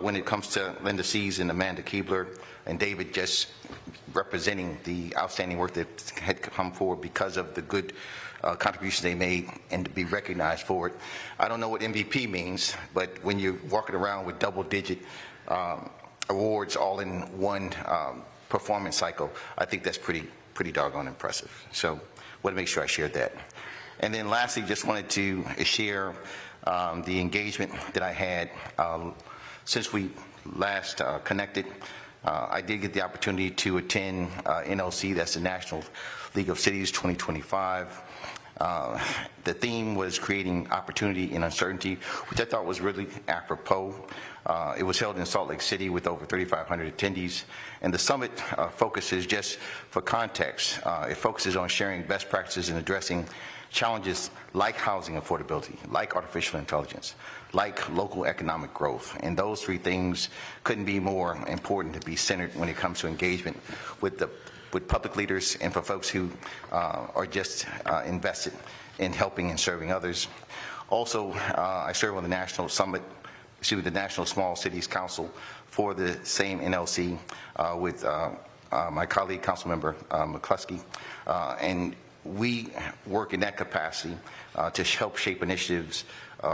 when it comes to Linda Sees and Amanda Keebler and David just representing the outstanding work that had come forward because of the good contributions they made and to be recognized for it. I don't know what MVP means, but when you're walking around with double-digit awards all in one performance cycle, I think that's pretty doggone impressive. So I want to make sure I shared that. And then lastly, just wanted to share the engagement that I had since we last connected. I did get the opportunity to attend NLC, that's the National League of Cities 2025. The theme was creating opportunity in uncertainty, which I thought was really apropos. It was held in Salt Lake City with over 3,500 attendees, and the summit focuses, just for context, it focuses on sharing best practices in addressing challenges like housing affordability, like artificial intelligence, like local economic growth. And those 3 things couldn't be more important to be centered when it comes to engagement with public leaders and for folks who are just invested in helping and serving others. Also, I serve on the National Small Cities Council for the same NLC with my colleague, Councilmember McCluskey, and we work in that capacity to help shape initiatives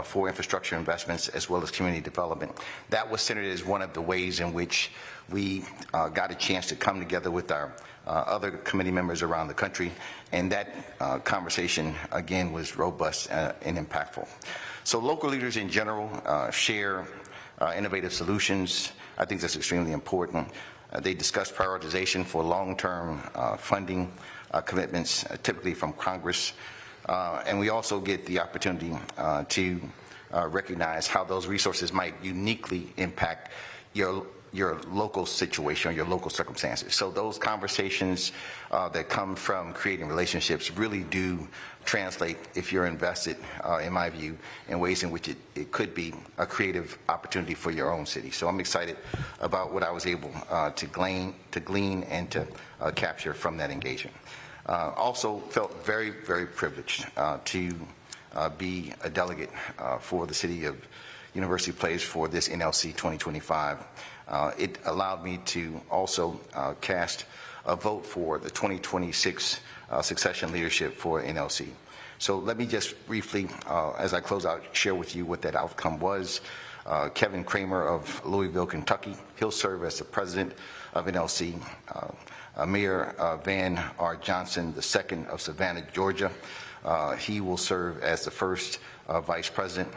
for infrastructure investments as well as community development. That was centered as one of the ways in which we got a chance to come together with our other committee members around the country, and that conversation, again, was robust and impactful. So local leaders in general share innovative solutions I think that's extremely important. They discuss prioritization for long-term funding commitments, typically from Congress. And we also get the opportunity to recognize how those resources might uniquely impact your local situation or your local circumstances. So those conversations that come from creating relationships really do translate, if you're invested, in my view, in ways in which it could be a creative opportunity for your own city. So I'm excited about what I was able to glean and to capture from that engagement. Also felt very, very privileged to be a delegate for the City of University Place for this NLC 2025. It allowed me to also cast a vote for the 2026 succession leadership for NLC. So let me just briefly, as I close out, share with you what that outcome was. Kevin Kramer of Louisville, Kentucky, he'll serve as the president of NLC. Mayor Van R. Johnson II of Savannah, Georgia, he will serve as the first vice president.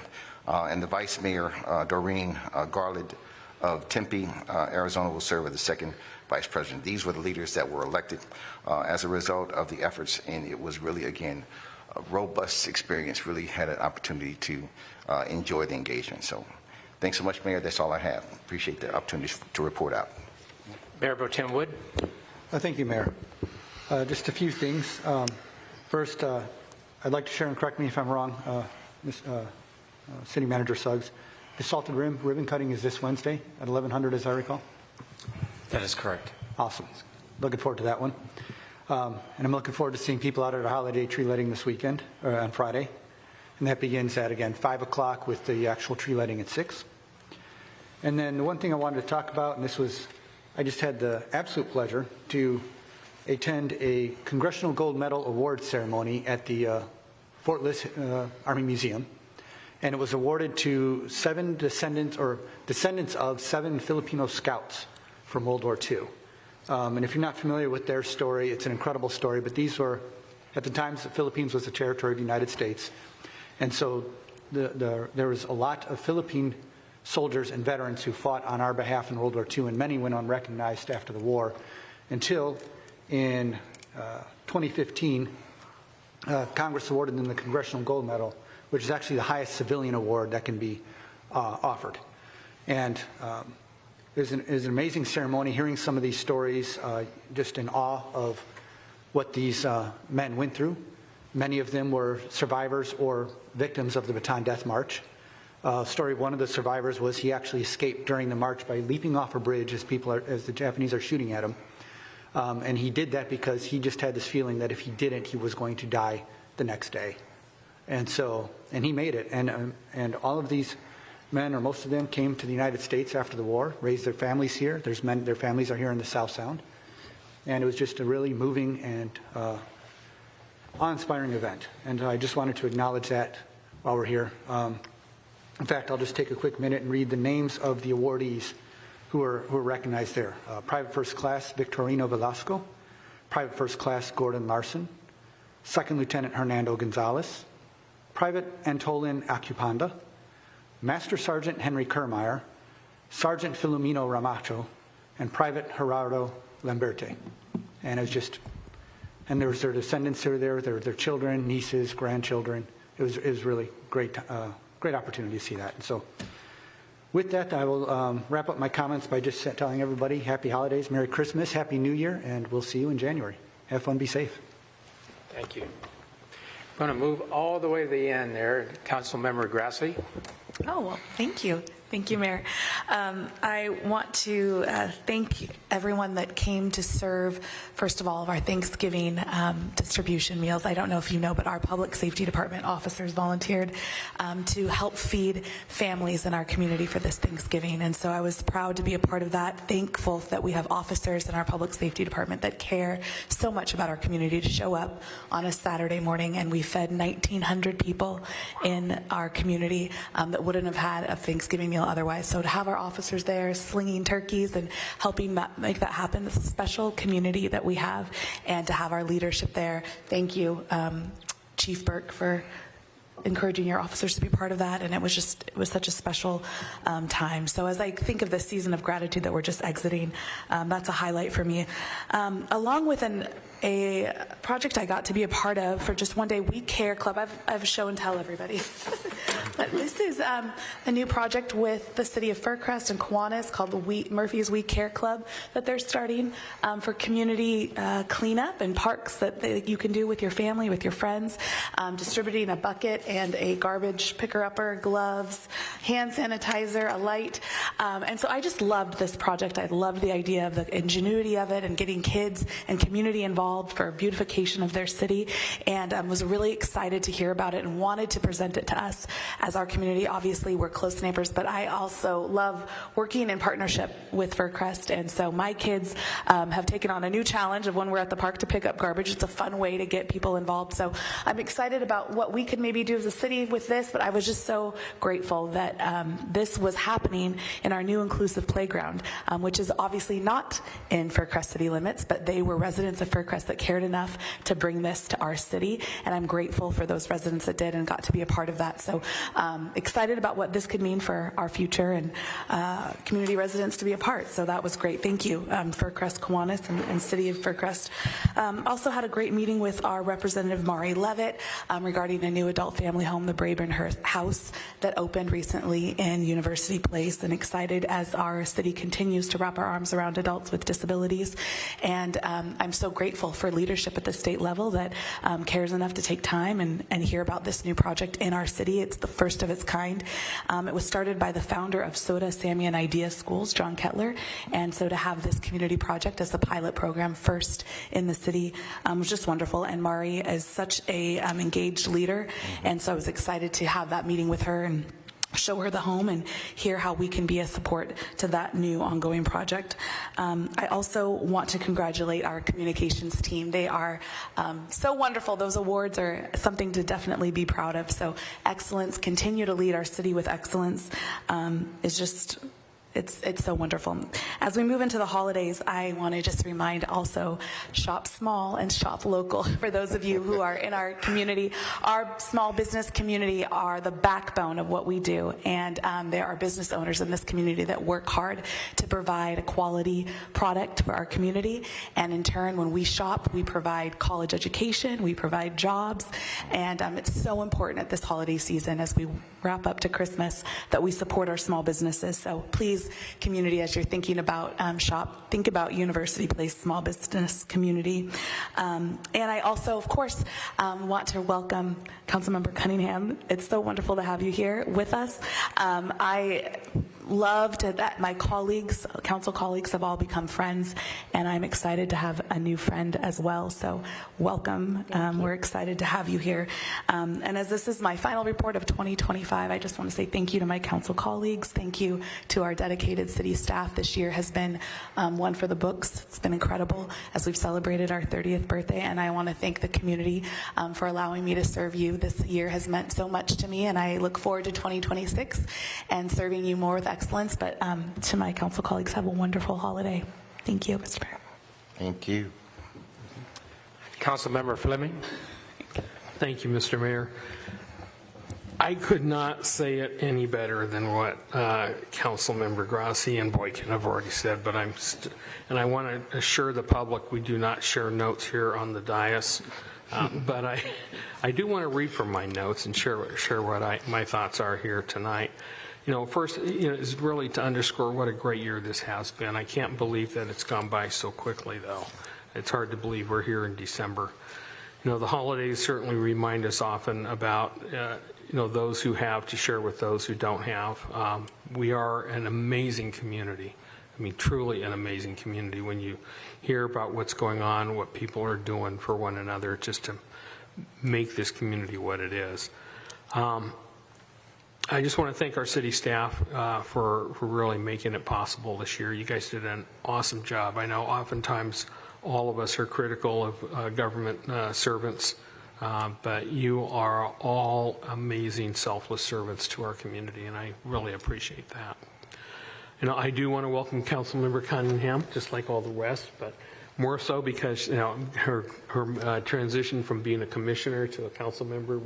And the vice mayor, Doreen Garland of Tempe, Arizona, will serve as the second vice president. These were the leaders that were elected as a result of the efforts, and it was really, again, a robust experience. Really had an opportunity to enjoy the engagement. So thanks so much, Mayor. That's all I have. Appreciate the opportunity to report out. Mayor Pro Tem Wood. Thank you, Mayor. Just a few things. First, I'd like to share, and correct me if I'm wrong, City Manager Suggs, the Salted Rim ribbon cutting is this Wednesday at 1100, as I recall? That is correct. Awesome. Looking forward to that one. And I'm looking forward to seeing people out at our holiday tree lighting this weekend, or on Friday. And that begins at, again, 5 o'clock with the actual tree lighting at 6. And then the one thing I wanted to talk about, and this was, I just had the absolute pleasure to attend a Congressional Gold Medal Award ceremony at the Fort Bliss Army Museum. And it was awarded to descendants of 7 Filipino scouts from World War II. And if you're not familiar with their story, it's an incredible story, but these were, at the time, the Philippines was a territory of the United States. And so there was a lot of Philippine soldiers and veterans who fought on our behalf in World War II, and many went unrecognized after the war, until in 2015, Congress awarded them the Congressional Gold Medal, which is actually the highest civilian award that can be offered. And it was an amazing ceremony, hearing some of these stories, just in awe of what these men went through. Many of them were survivors or victims of the Bataan Death March. Story of one of the survivors was he actually escaped during the march by leaping off a bridge as the Japanese are shooting at him. And he did that because he just had this feeling that if he didn't, he was going to die the next day. And he made it. And all of these men, or most of them, came to the United States after the war, raised their families here. Their families are here in the South Sound. And it was just a really moving and awe-inspiring event. And I just wanted to acknowledge that while we're here. In fact, I'll just take a quick minute and read the names of the awardees who are recognized there. Private First Class Victorino Velasco, Private First Class Gordon Larson, Second Lieutenant Hernando Gonzalez, Private Antolin Acupanda, Master Sergeant Henry Kermeyer, Sergeant Filomeno Ramacho, and Private Gerardo Lamberte. And it was just, and there was their descendants who were there, their children, nieces, grandchildren. It was really great opportunity to see that. And so with that, I will wrap up my comments by just telling everybody Happy Holidays, Merry Christmas, Happy New Year, and we'll see you in January. Have fun, be safe. Thank you. I'm going to move all the way to the end there. Councilmember Grassley. Oh, well, thank you. Thank you, Mayor. I want to thank everyone that came to serve, first of all, of our Thanksgiving distribution meals. I don't know if you know, but our Public Safety Department officers volunteered to help feed families in our community for this Thanksgiving. And so I was proud to be a part of that, thankful that we have officers in our Public Safety Department that care so much about our community to show up on a Saturday morning. And we fed 1,900 people in our community that wouldn't have had a Thanksgiving meal otherwise. So to have our officers there slinging turkeys and helping make that happen, it's a special community that we have, and to have our leadership there. Thank you, Chief Burke, for encouraging your officers to be part of that, and it was such a special time. So as I think of the season of gratitude that we're just exiting, that's a highlight for me. Along with a project I got to be a part of for just one day, We Care Club. I've show and tell everybody. But this is a new project with the city of Faircrest and Kiwanis called the Murphy's We Care Club that they're starting for community cleanup and parks that you can do with your family, with your friends, distributing a bucket and a garbage picker-upper, gloves, hand sanitizer, a light. And so I just loved this project. I loved the idea of the ingenuity of it and getting kids and community involved for beautification of their city, and was really excited to hear about it and wanted to present it to us as our community. Obviously, we're close neighbors, but I also love working in partnership with Faircrest, and so my kids have taken on a new challenge of when we're at the park to pick up garbage. It's a fun way to get people involved, so I'm excited about what we could maybe do as a city with this, but I was just so grateful that this was happening in our new inclusive playground, which is obviously not in Faircrest city limits, but they were residents of Faircrest that cared enough to bring this to our city, and I'm grateful for those residents that did and got to be a part of that. So excited about what this could mean for our future and community residents to be a part. So that was great. Thank you, Faircrest, Kiwanis, and City of Faircrest. Also had a great meeting with our Representative Mari Levitt regarding a new adult family home, the Brabenhurst House, that opened recently in University Place, and excited as our city continues to wrap our arms around adults with disabilities. And I'm so grateful for leadership at the state level that cares enough to take time and hear about this new project in our city. It's the first of its kind. It was started by the founder of Soda, Sammy, and Idea Schools, John Kettler, and so to have this community project as the pilot program first in the city was just wonderful. And Mari is such a engaged leader, and so I was excited to have that meeting with her and show her the home and hear how we can be a support to that new ongoing project. I also want to congratulate our communications team. They are so wonderful. Those awards are something to definitely be proud of. So excellence, continue to lead our city with excellence is just... It's so wonderful. As we move into the holidays, I want to just remind also, shop small and shop local. For those of you who are in our community, our small business community are the backbone of what we do, and there are business owners in this community that work hard to provide a quality product for our community, and in turn, when we shop, we provide college education, we provide jobs, and it's so important at this holiday season as we wrap up to Christmas that we support our small businesses. So please, community, as you're thinking about shop, think about University Place small business community. And I also, of course, want to welcome Councilmember Cunningham. It's so wonderful to have you here with us. I loved that my colleagues, council colleagues, have all become friends, and I'm excited to have a new friend as well. So welcome. We're excited to have you here. And as this is my final report of 2025, I just want to say thank you to my council colleagues. Thank you to our dedicated city staff. This year has been one for the books. It's been incredible as we've celebrated our 30th birthday, and I want to thank the community for allowing me to serve you. This year has meant so much to me, and I look forward to 2026 and serving you more with excellence. But to my council colleagues, have a wonderful holiday. Thank you, Mr. Mayor. Thank you. Councilmember Fleming. Thank you, Mr. Mayor. I could not say it any better than what Councilmember Grassi and Boykin have already said, but and I want to assure the public we do not share notes here on the dais. But I do want to read from my notes and share what my thoughts are here tonight. You know, first, is really to underscore what a great year this has been. I can't believe that it's gone by so quickly, though. It's hard to believe we're here in December. You know, the holidays certainly remind us often about, those who have to share with those who don't have. We are an amazing community. I mean, truly an amazing community when you hear about what's going on, what people are doing for one another just to make this community what it is. I just want to thank our city staff for really making it possible this year. You guys did an awesome job. I know oftentimes all of us are critical of government servants, but you are all amazing, selfless servants to our community, and I really appreciate that. I do want to welcome Councilmember Cunningham, just like all the rest, but more so because her transition from being a commissioner to a council member,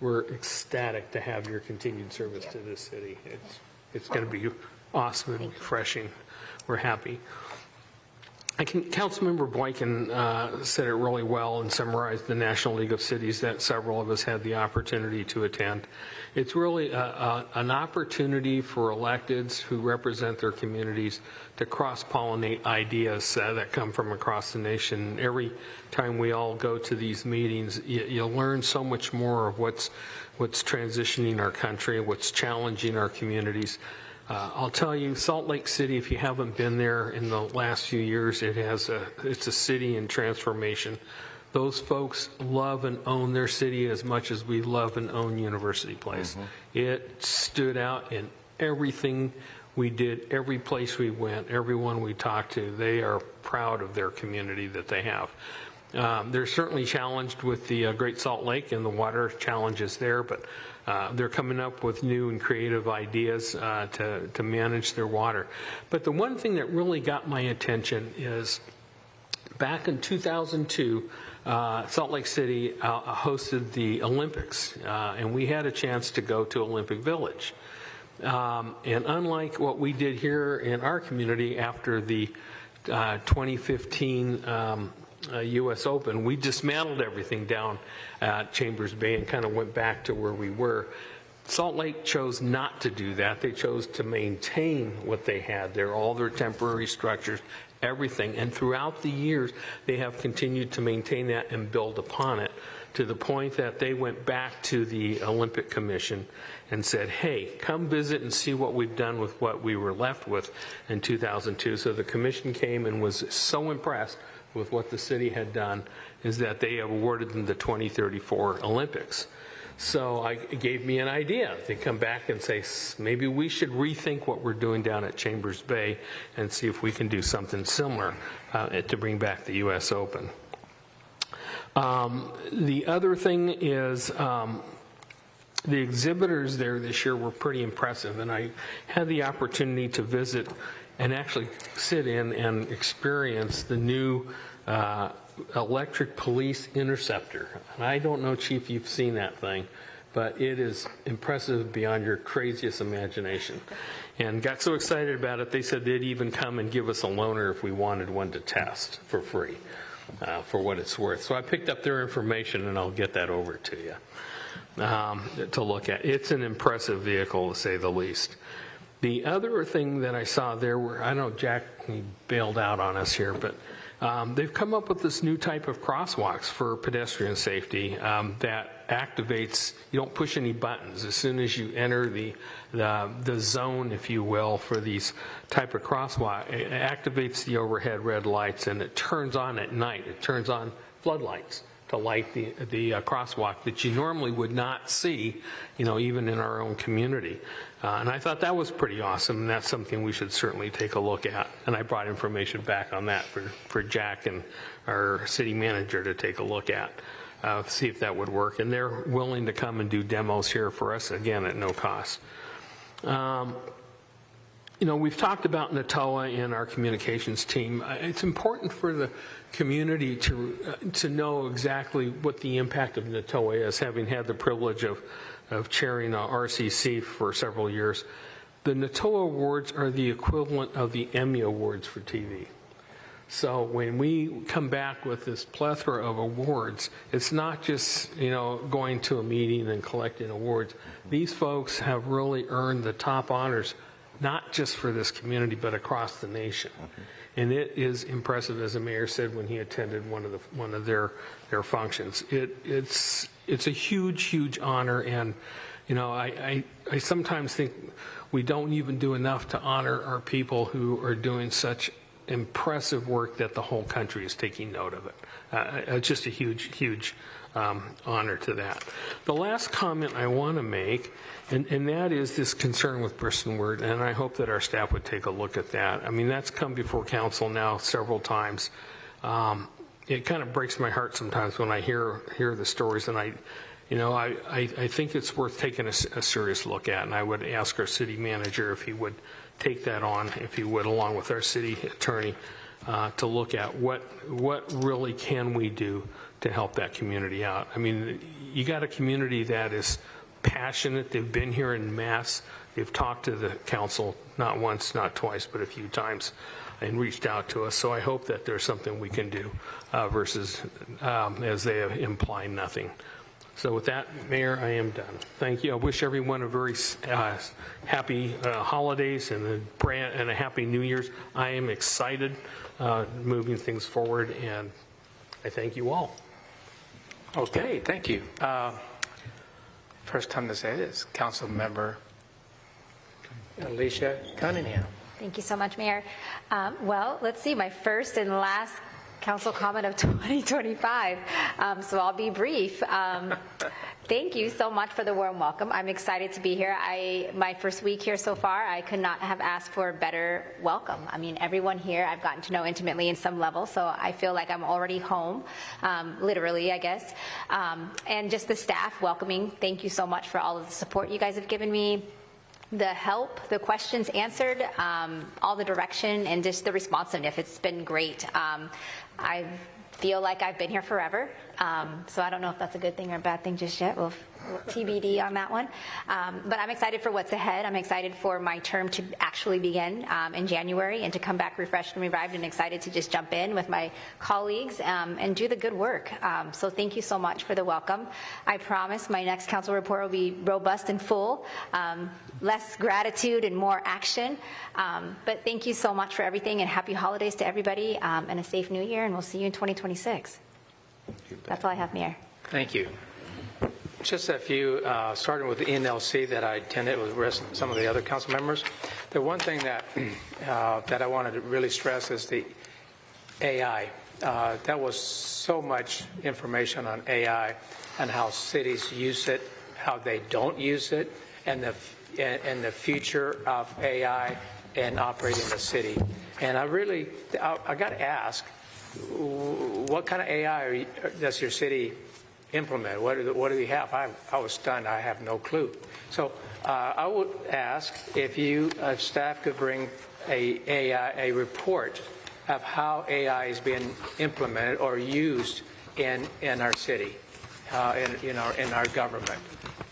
we're ecstatic to have your continued service to this city. It's going to be awesome and refreshing. We're happy. Councilmember Boykin said it really well and summarized the National League of Cities that several of us had the opportunity to attend. It's really an opportunity for electeds who represent their communities to cross-pollinate ideas that come from across the nation. Every time we all go to these meetings, you learn so much more of what's transitioning our country, what's challenging our communities. I'll tell you, Salt Lake City, if you haven't been there in the last few years, it's a city in transformation. Those folks love and own their city as much as we love and own University Place. It stood out in everything we did, every place we went, everyone we talked to. They are proud of their community that they have. They're certainly challenged with the Great Salt Lake and the water challenges there, but they're coming up with new and creative ideas to manage their water. But the one thing that really got my attention is back in 2002, Salt Lake City hosted the Olympics, and we had a chance to go to Olympic Village. And unlike what we did here in our community after the 2015 U.S. Open, we dismantled everything down at Chambers Bay and kind of went back to where we were. Salt Lake chose not to do that. They chose to maintain what they had there, all their temporary structures, everything. And throughout the years, they have continued to maintain that and build upon it to the point that they went back to the Olympic Commission and said, hey, come visit and see what we've done with what we were left with in 2002. So the commission came and was so impressed with what the city had done is that they awarded them the 2034 Olympics. So it gave me an idea. They come back and say, maybe we should rethink what we're doing down at Chambers Bay and see if we can do something similar to bring back the U.S. Open. The other thing is the exhibitors there this year were pretty impressive, and I had the opportunity to visit and actually sit in and experience the new electric police interceptor. And I don't know, Chief, you've seen that thing, but it is impressive beyond your craziest imagination. And got so excited about it, they said they'd even come and give us a loaner if we wanted one to test for free, for what it's worth. So I picked up their information, and I'll get that over to you to look at. It's an impressive vehicle, to say the least. The other thing that I saw there were, I know Jack he bailed out on us here, but they've come up with this new type of crosswalks for pedestrian safety that activates, you don't push any buttons. As soon as you enter the zone, if you will, for these type of crosswalk, it activates the overhead red lights and it turns on at night. It turns on floodlights to light the crosswalk that you normally would not see, even in our own community. And I thought that was pretty awesome, and that's something we should certainly take a look at. And I brought information back on that for Jack and our city manager to take a look at, see if that would work. And they're willing to come and do demos here for us, again, at no cost. We've talked about NATOA in our communications team. It's important for the community to know exactly what the impact of NATOA is, having had the privilege of chairing RCC for several years. The NATOA awards are the equivalent of the Emmy Awards for TV. So when we come back with this plethora of awards, it's not just, going to a meeting and collecting awards. These folks have really earned the top honors, not just for this community, but across the nation. And it is impressive, as the mayor said when he attended one of their functions. It's a huge, huge honor, and I sometimes think we don't even do enough to honor our people who are doing such impressive work that the whole country is taking note of it. It's just a huge, huge honor to that. The last comment I want to make, and that is this concern with Bristol-Ward, and I hope that our staff would take a look at that. I mean, that's come before council now several times. It kind of breaks my heart sometimes when I hear the stories, and I think it's worth taking a serious look at, and I would ask our city manager if he would take that on, if he would, along with our city attorney, to look at what really can we do to help that community out. I mean, you got a community that is passionate. They've been here in mass. They've talked to the council not once, not twice, but a few times, and reached out to us. So I hope that there's something we can do versus, as they imply, nothing. So with that, Mayor, I am done. Thank you. I wish everyone a very happy holidays and a happy New Year's. I am excited moving things forward, and I thank you all. Okay, thank you. First time to say this, Council Member Alicia Cunningham. Thank you so much, Mayor. Well, let's see, my first and last council comment of 2025, so I'll be brief. Thank you so much for the warm welcome. I'm excited to be here. My first week here so far, I could not have asked for a better welcome. I mean, everyone here I've gotten to know intimately in some level, so I feel like I'm already home, literally, I guess. And just the staff welcoming, thank you so much for all of the support you guys have given me, the help, the questions answered, all the direction, and just the responsiveness. It's been great. I feel like I've been here forever, so I don't know if that's a good thing or a bad thing just yet. We'll TBD on that one. But I'm excited for what's ahead. I'm excited for my term to actually begin in January and to come back refreshed and revived, and excited to just jump in with my colleagues and do the good work. So thank you so much for the welcome. I promise my next council report will be robust and full, less gratitude and more action. But thank you so much for everything, and happy holidays to everybody, and a safe new year, and we'll see you in 2026. That's all I have, Mayor. Thank you. Just a few, starting with the NLC that I attended with some of the other council members. The one thing that that I wanted to really stress is the AI. That was so much information on AI and how cities use it, how they don't use it, and the future of AI and operating the city. And I got to ask, what kind of AI does your city implement? What do we have? I was stunned. I have no clue. So I would ask if staff could bring a report of how AI is being implemented or used in our city, in our government,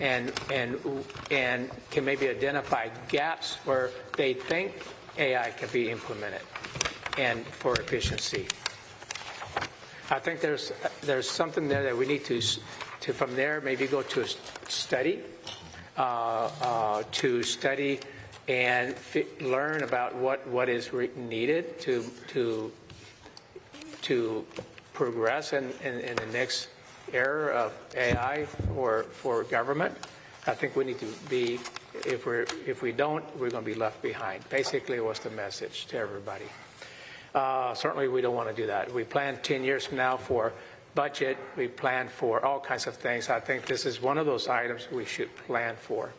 and can maybe identify gaps where they think AI can be implemented and for efficiency. I think there's something there that we need to from there maybe go to a study, and learn about what is needed to progress in the next era of AI for government. I think we need to be, if we don't, we're going to be left behind. Basically, what's the message to everybody? Certainly, we don't want to do that. We plan 10 years from now for budget. We plan for all kinds of things. I think this is one of those items we should plan for.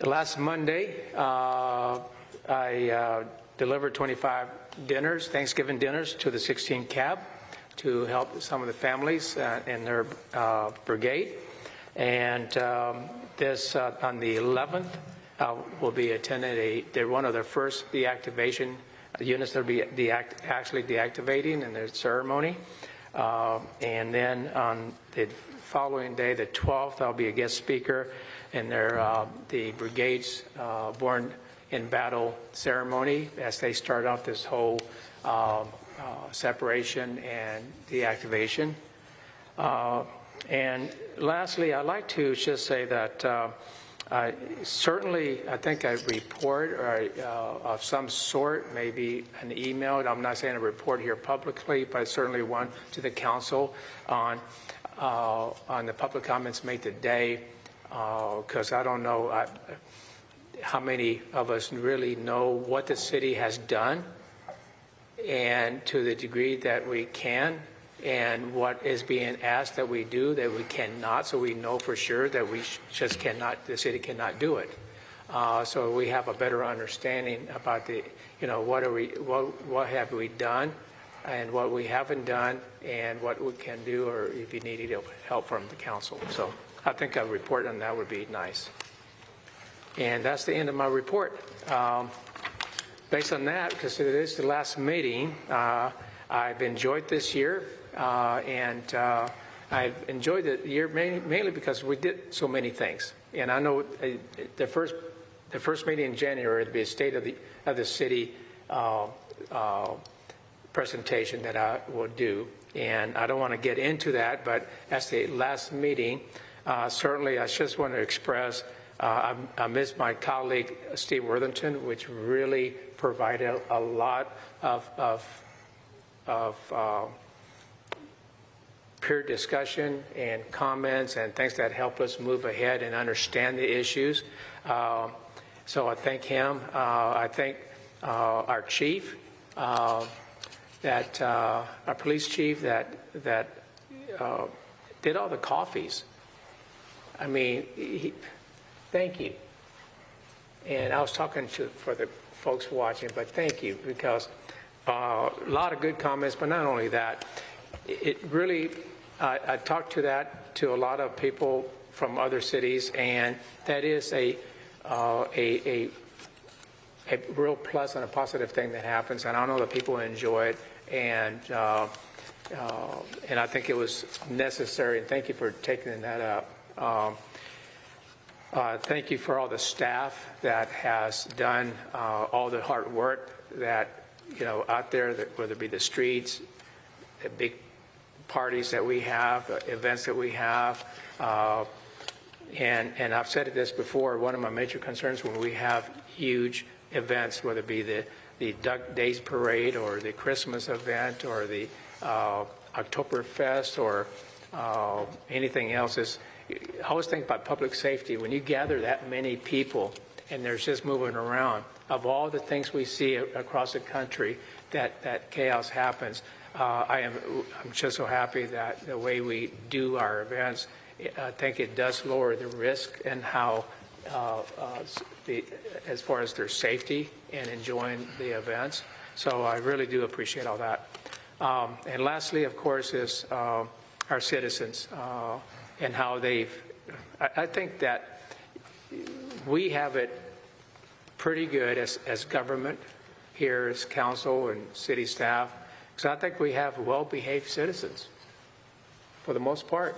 Last Monday, I delivered 25 dinners, Thanksgiving dinners, to the 16 CAB to help some of the families in their brigade. And this on the 11th, will be attending one of their first deactivation units that will be actually deactivating in their ceremony. And then on the following day, the 12th, I'll be a guest speaker in the brigade's Born in Battle ceremony as they start off this whole separation and deactivation. And lastly, I'd like to just say that certainly, I think a report of some sort, maybe an email. I'm not saying a report here publicly, but certainly one to the council on the public comments made today, because I don't know how many of us really know what the city has done, and to the degree that we can, and what is being asked that we do that we cannot, so we know for sure that we just cannot, the city cannot do it. So we have a better understanding about what have we done and what we haven't done and what we can do, or if you need help from the council. So I think a report on that would be nice. And that's the end of my report. based on that, because it is the last meeting, I've enjoyed this year, and I've enjoyed the year mainly because we did so many things. And I know the first meeting in January will be a state of the city presentation that I will do. And I don't want to get into that, but as the last meeting, certainly I just want to express I miss my colleague Steve Worthington, which really provided a lot of peer discussion and comments and things that help us move ahead and understand the issues. So I thank him. I thank our chief, our police chief that did all the coffees. I mean, thank you. And I was talking for the folks watching, but thank you, because a lot of good comments, but not only that, it really, I talked to a lot of people from other cities, and that is a real plus and a positive thing that happens, and I know that people enjoy it, and I think it was necessary, and thank you for taking that up. Thank you for all the staff that has done all the hard work that, out there, whether it be the streets, the big parties that we have, events that we have. And I've said this before, one of my major concerns when we have huge events, whether it be the Duck Days Parade or the Christmas event or the Oktoberfest or anything else, is I always think about public safety. When you gather that many people and there's just moving around, of all the things we see across the country, that chaos happens. I'm just so happy that the way we do our events, I think it does lower the risk and how, as far as their safety and enjoying the events. So I really do appreciate all that. And lastly, of course, is our citizens and how I think that we have it pretty good as government here, as council and city staff, because I think we have well-behaved citizens for the most part.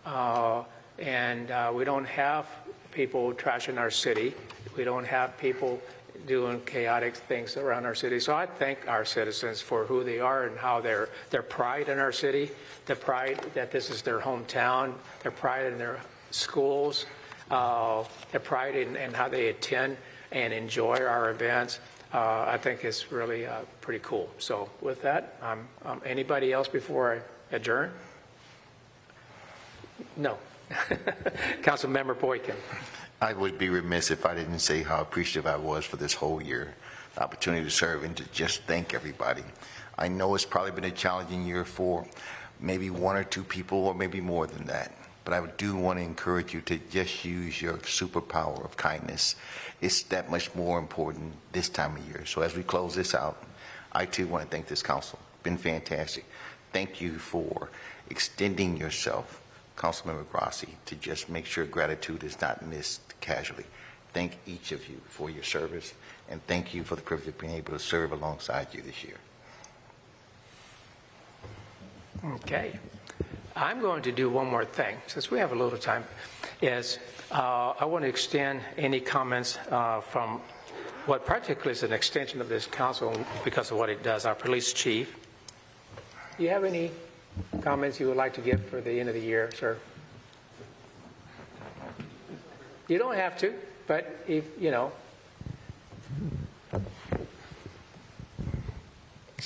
And we don't have people trashing our city. We don't have people doing chaotic things around our city. So I thank our citizens for who they are and how their pride in our city, the pride that this is their hometown, their pride in their schools, their pride in how they attend and enjoy our events. I think is really pretty cool. So with that, anybody else before I adjourn? No. Councilmember Boykin. I would be remiss if I didn't say how appreciative I was for this whole year, the opportunity to serve and to just thank everybody. I know it's probably been a challenging year for maybe one or two people, or maybe more than that. But I do want to encourage you to just use your superpower of kindness. It's that much more important this time of year. So as we close this out, I too want to thank this council. It's been fantastic. Thank you for extending yourself, Councilmember Grassi, to just make sure gratitude is not missed casually. Thank each of you for your service, and thank you for the privilege of being able to serve alongside you this year. Okay. I'm going to do one more thing, since we have a little time, is I want to extend any comments from what practically is an extension of this council because of what it does, our police chief. Do you have any comments you would like to give for the end of the year, sir? You don't have to, but if, Is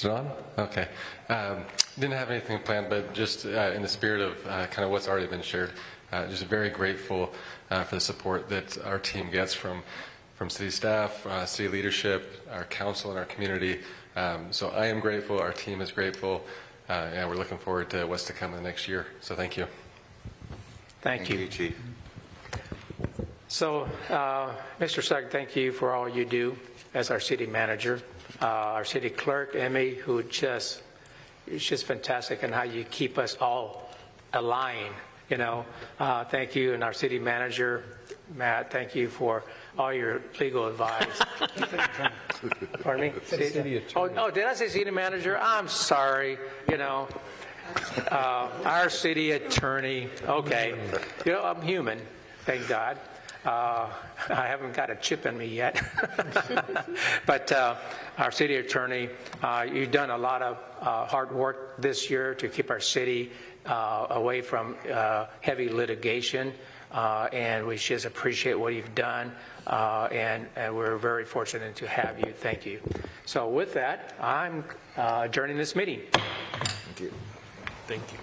it on? Okay. Didn't have anything planned, but just in the spirit of kind of what's already been shared, just very grateful for the support that our team gets from city staff, city leadership, our council, and our community. So I am grateful. Our team is grateful. And we're looking forward to what's to come in the next year. So thank you. Thank you, Chief. So, Mr. Sugg, thank you for all you do as our city manager. Our city clerk, Emmy, who is just fantastic in how you keep us all aligned, Thank you. And our city manager, Matt, thank you for all your legal advice. Pardon me? City attorney. Oh, did I say city manager? I'm sorry. Our city attorney. Okay. I'm human, thank God. I haven't got a chip in me yet. But our city attorney, you've done a lot of hard work this year to keep our city away from heavy litigation. And we just appreciate what you've done. And we're very fortunate to have you. Thank you. So with that, I'm adjourning this meeting. Thank you. Thank you.